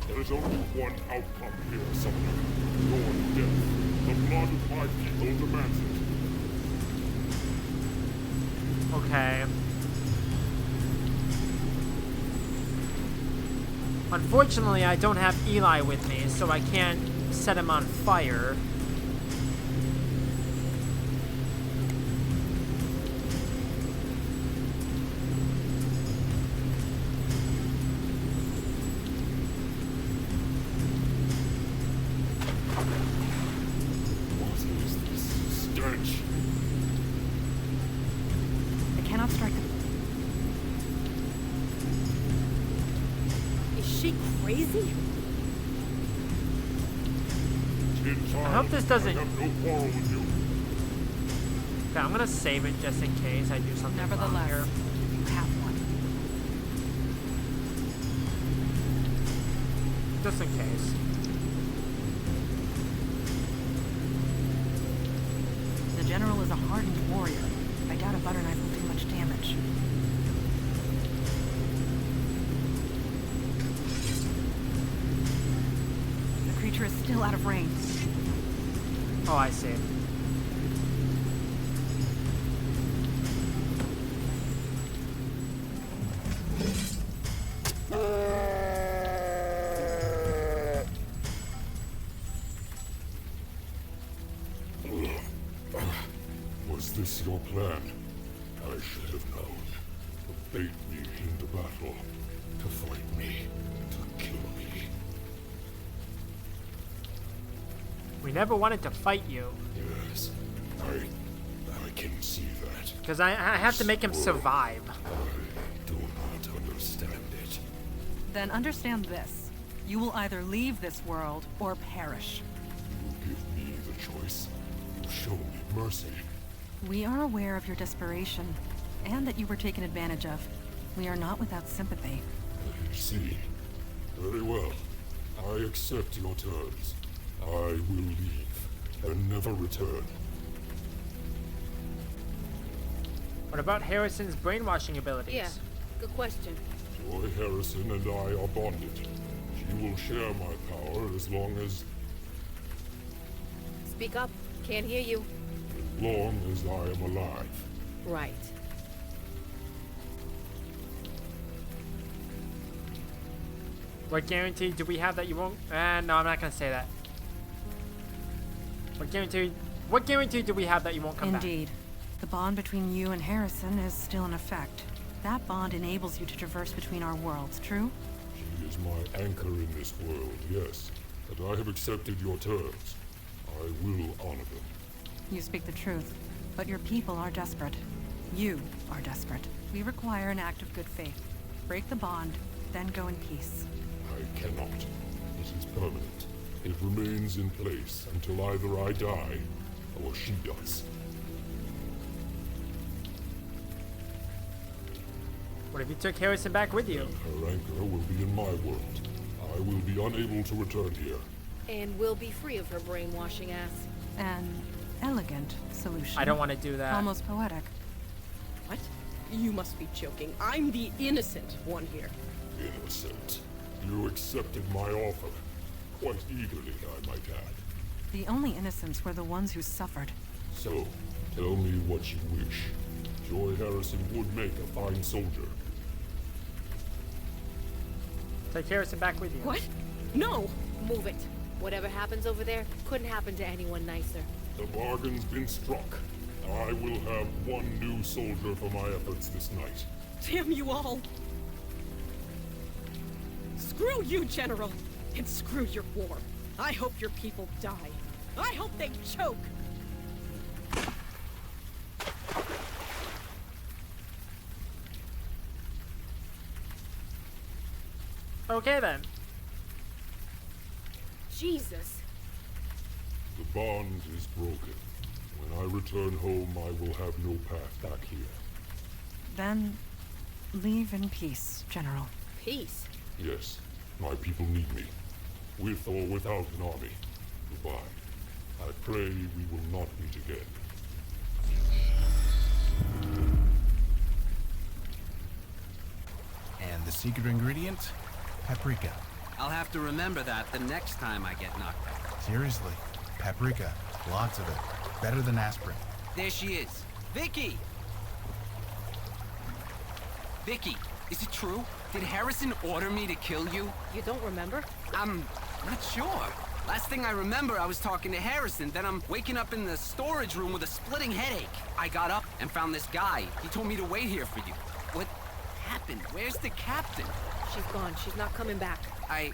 There is only one outcome here, Summoner. Your death. The blood of my people demands it. Okay. Unfortunately, I don't have Eli with me, so I can't set him on fire. I hope this doesn't... I have no quarrel with you. Okay, I'm gonna save it just in case I do something wrong here. You have one. Just in case. The general is a hardened warrior. I doubt a butter knife will do much damage. The creature is still out of range. Oh, I see. Was this your plan? I should have known. To bait me into battle. To fight me. To kill me. We never wanted to fight you. Yes, I can see that. Because I have to make him survive. I do not understand it. Then understand this. You will either leave this world or perish. You give me the choice. You show me mercy. We are aware of your desperation, and that you were taken advantage of. We are not without sympathy. I see. Very well. I accept your terms. I will leave, and never return. What about Harrison's brainwashing abilities? Yeah, good question. Joy Harrison and I are bonded. She will share my power as long as... Speak up. Can't hear you. as long as I am alive. Right. What guarantee do we have that you won't... no, I'm not gonna say that. What guarantee What guarantee do we have that you won't come back? Indeed. The bond between you and Harrison is still in effect. That bond enables you to traverse between our worlds, true? She is my anchor in this world, yes. And I have accepted your terms. I will honor them. You speak the truth, but your people are desperate. You are desperate. We require an act of good faith. Break the bond, then go in peace. I cannot. It is permanent. It remains in place until either I die, or she does. What if you took Harrison back with you? Her anchor will be in my world. I will be unable to return here. And we'll be free of her brainwashing ass. An elegant solution. I don't want to do that. Almost poetic. What? You must be joking. I'm the innocent one here. Innocent. You accepted my offer. Quite eagerly, I might add. The only innocents were the ones who suffered. So, tell me what you wish. Joy Harrison would make a fine soldier. Take Harrison back with you. What? No! Move it. Whatever happens over there couldn't happen to anyone nicer. The bargain's been struck. I will have one new soldier for my efforts this night. Damn you all! Screw you, General! And screw your war. I hope your people die. I hope they choke! Okay then. Jesus. The bond is broken. When I return home, I will have no path back here. Then, leave in peace, General. Peace? Yes, my people need me. With or without an army. Goodbye. I pray we will not meet again. And the secret ingredient? Paprika. I'll have to remember that the next time I get knocked out. Seriously, paprika. Lots of it. Better than aspirin. There she is. Vicky! Vicky, is it true? Did Harrison order me to kill you? You don't remember? I'm not sure. Last thing I remember, I was talking to Harrison, then I'm waking up in the storage room with a splitting headache. I got up and found this guy. He told me to wait here for you. What happened? Where's the captain? She's gone. She's not coming back. I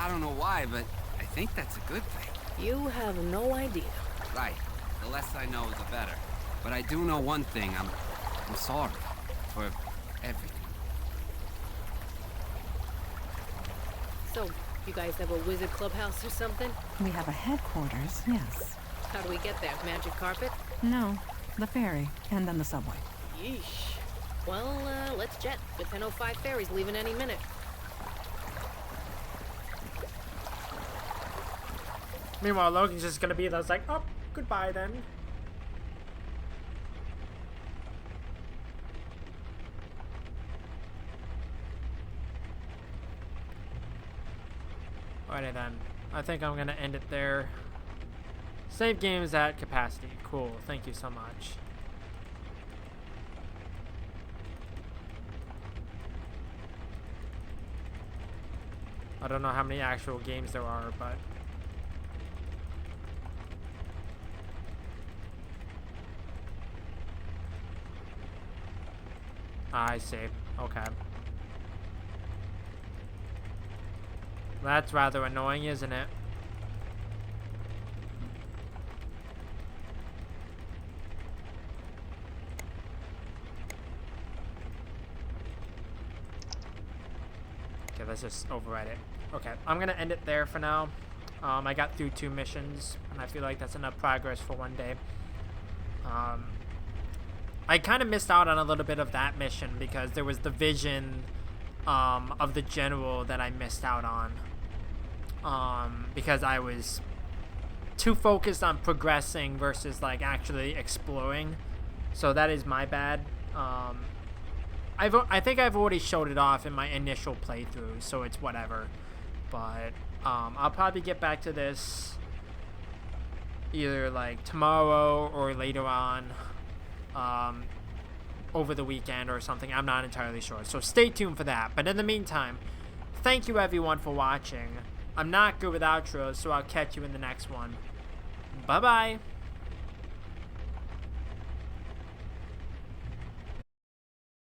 don't know why, but I think that's a good thing. You have no idea. Right. The less I know, the better. But I do know one thing. I'm sorry for everything. So, you guys have a wizard clubhouse or something? We have a headquarters, yes. How do we get there? Magic carpet? No, the ferry, and then the subway. Yeesh. Well, let's jet. The 10:05 ferry's leaving any minute. Meanwhile, Logan's just gonna be there, like, oh, goodbye then. Alrighty then. I think I'm gonna end it there. Save games at capacity. Cool. Thank you so much. I don't know how many actual games there are, but I see. Okay. That's rather annoying, isn't it? Okay, let's just override it. Okay, I'm gonna end it there for now. I got through 2 missions, and I feel like that's enough progress for one day. I kind of missed out on a little bit of that mission because there was the vision of the general that I missed out on. Because I was too focused on progressing versus like actually exploring. So that is my bad. I think I've already showed it off in my initial playthrough, so it's whatever. But I'll probably get back to this either like tomorrow or later on, over the weekend or something. I'm not entirely sure, so stay tuned for that. But in the meantime, thank you everyone for watching. I'm not good with outros, so I'll catch you in the next one. Bye-bye.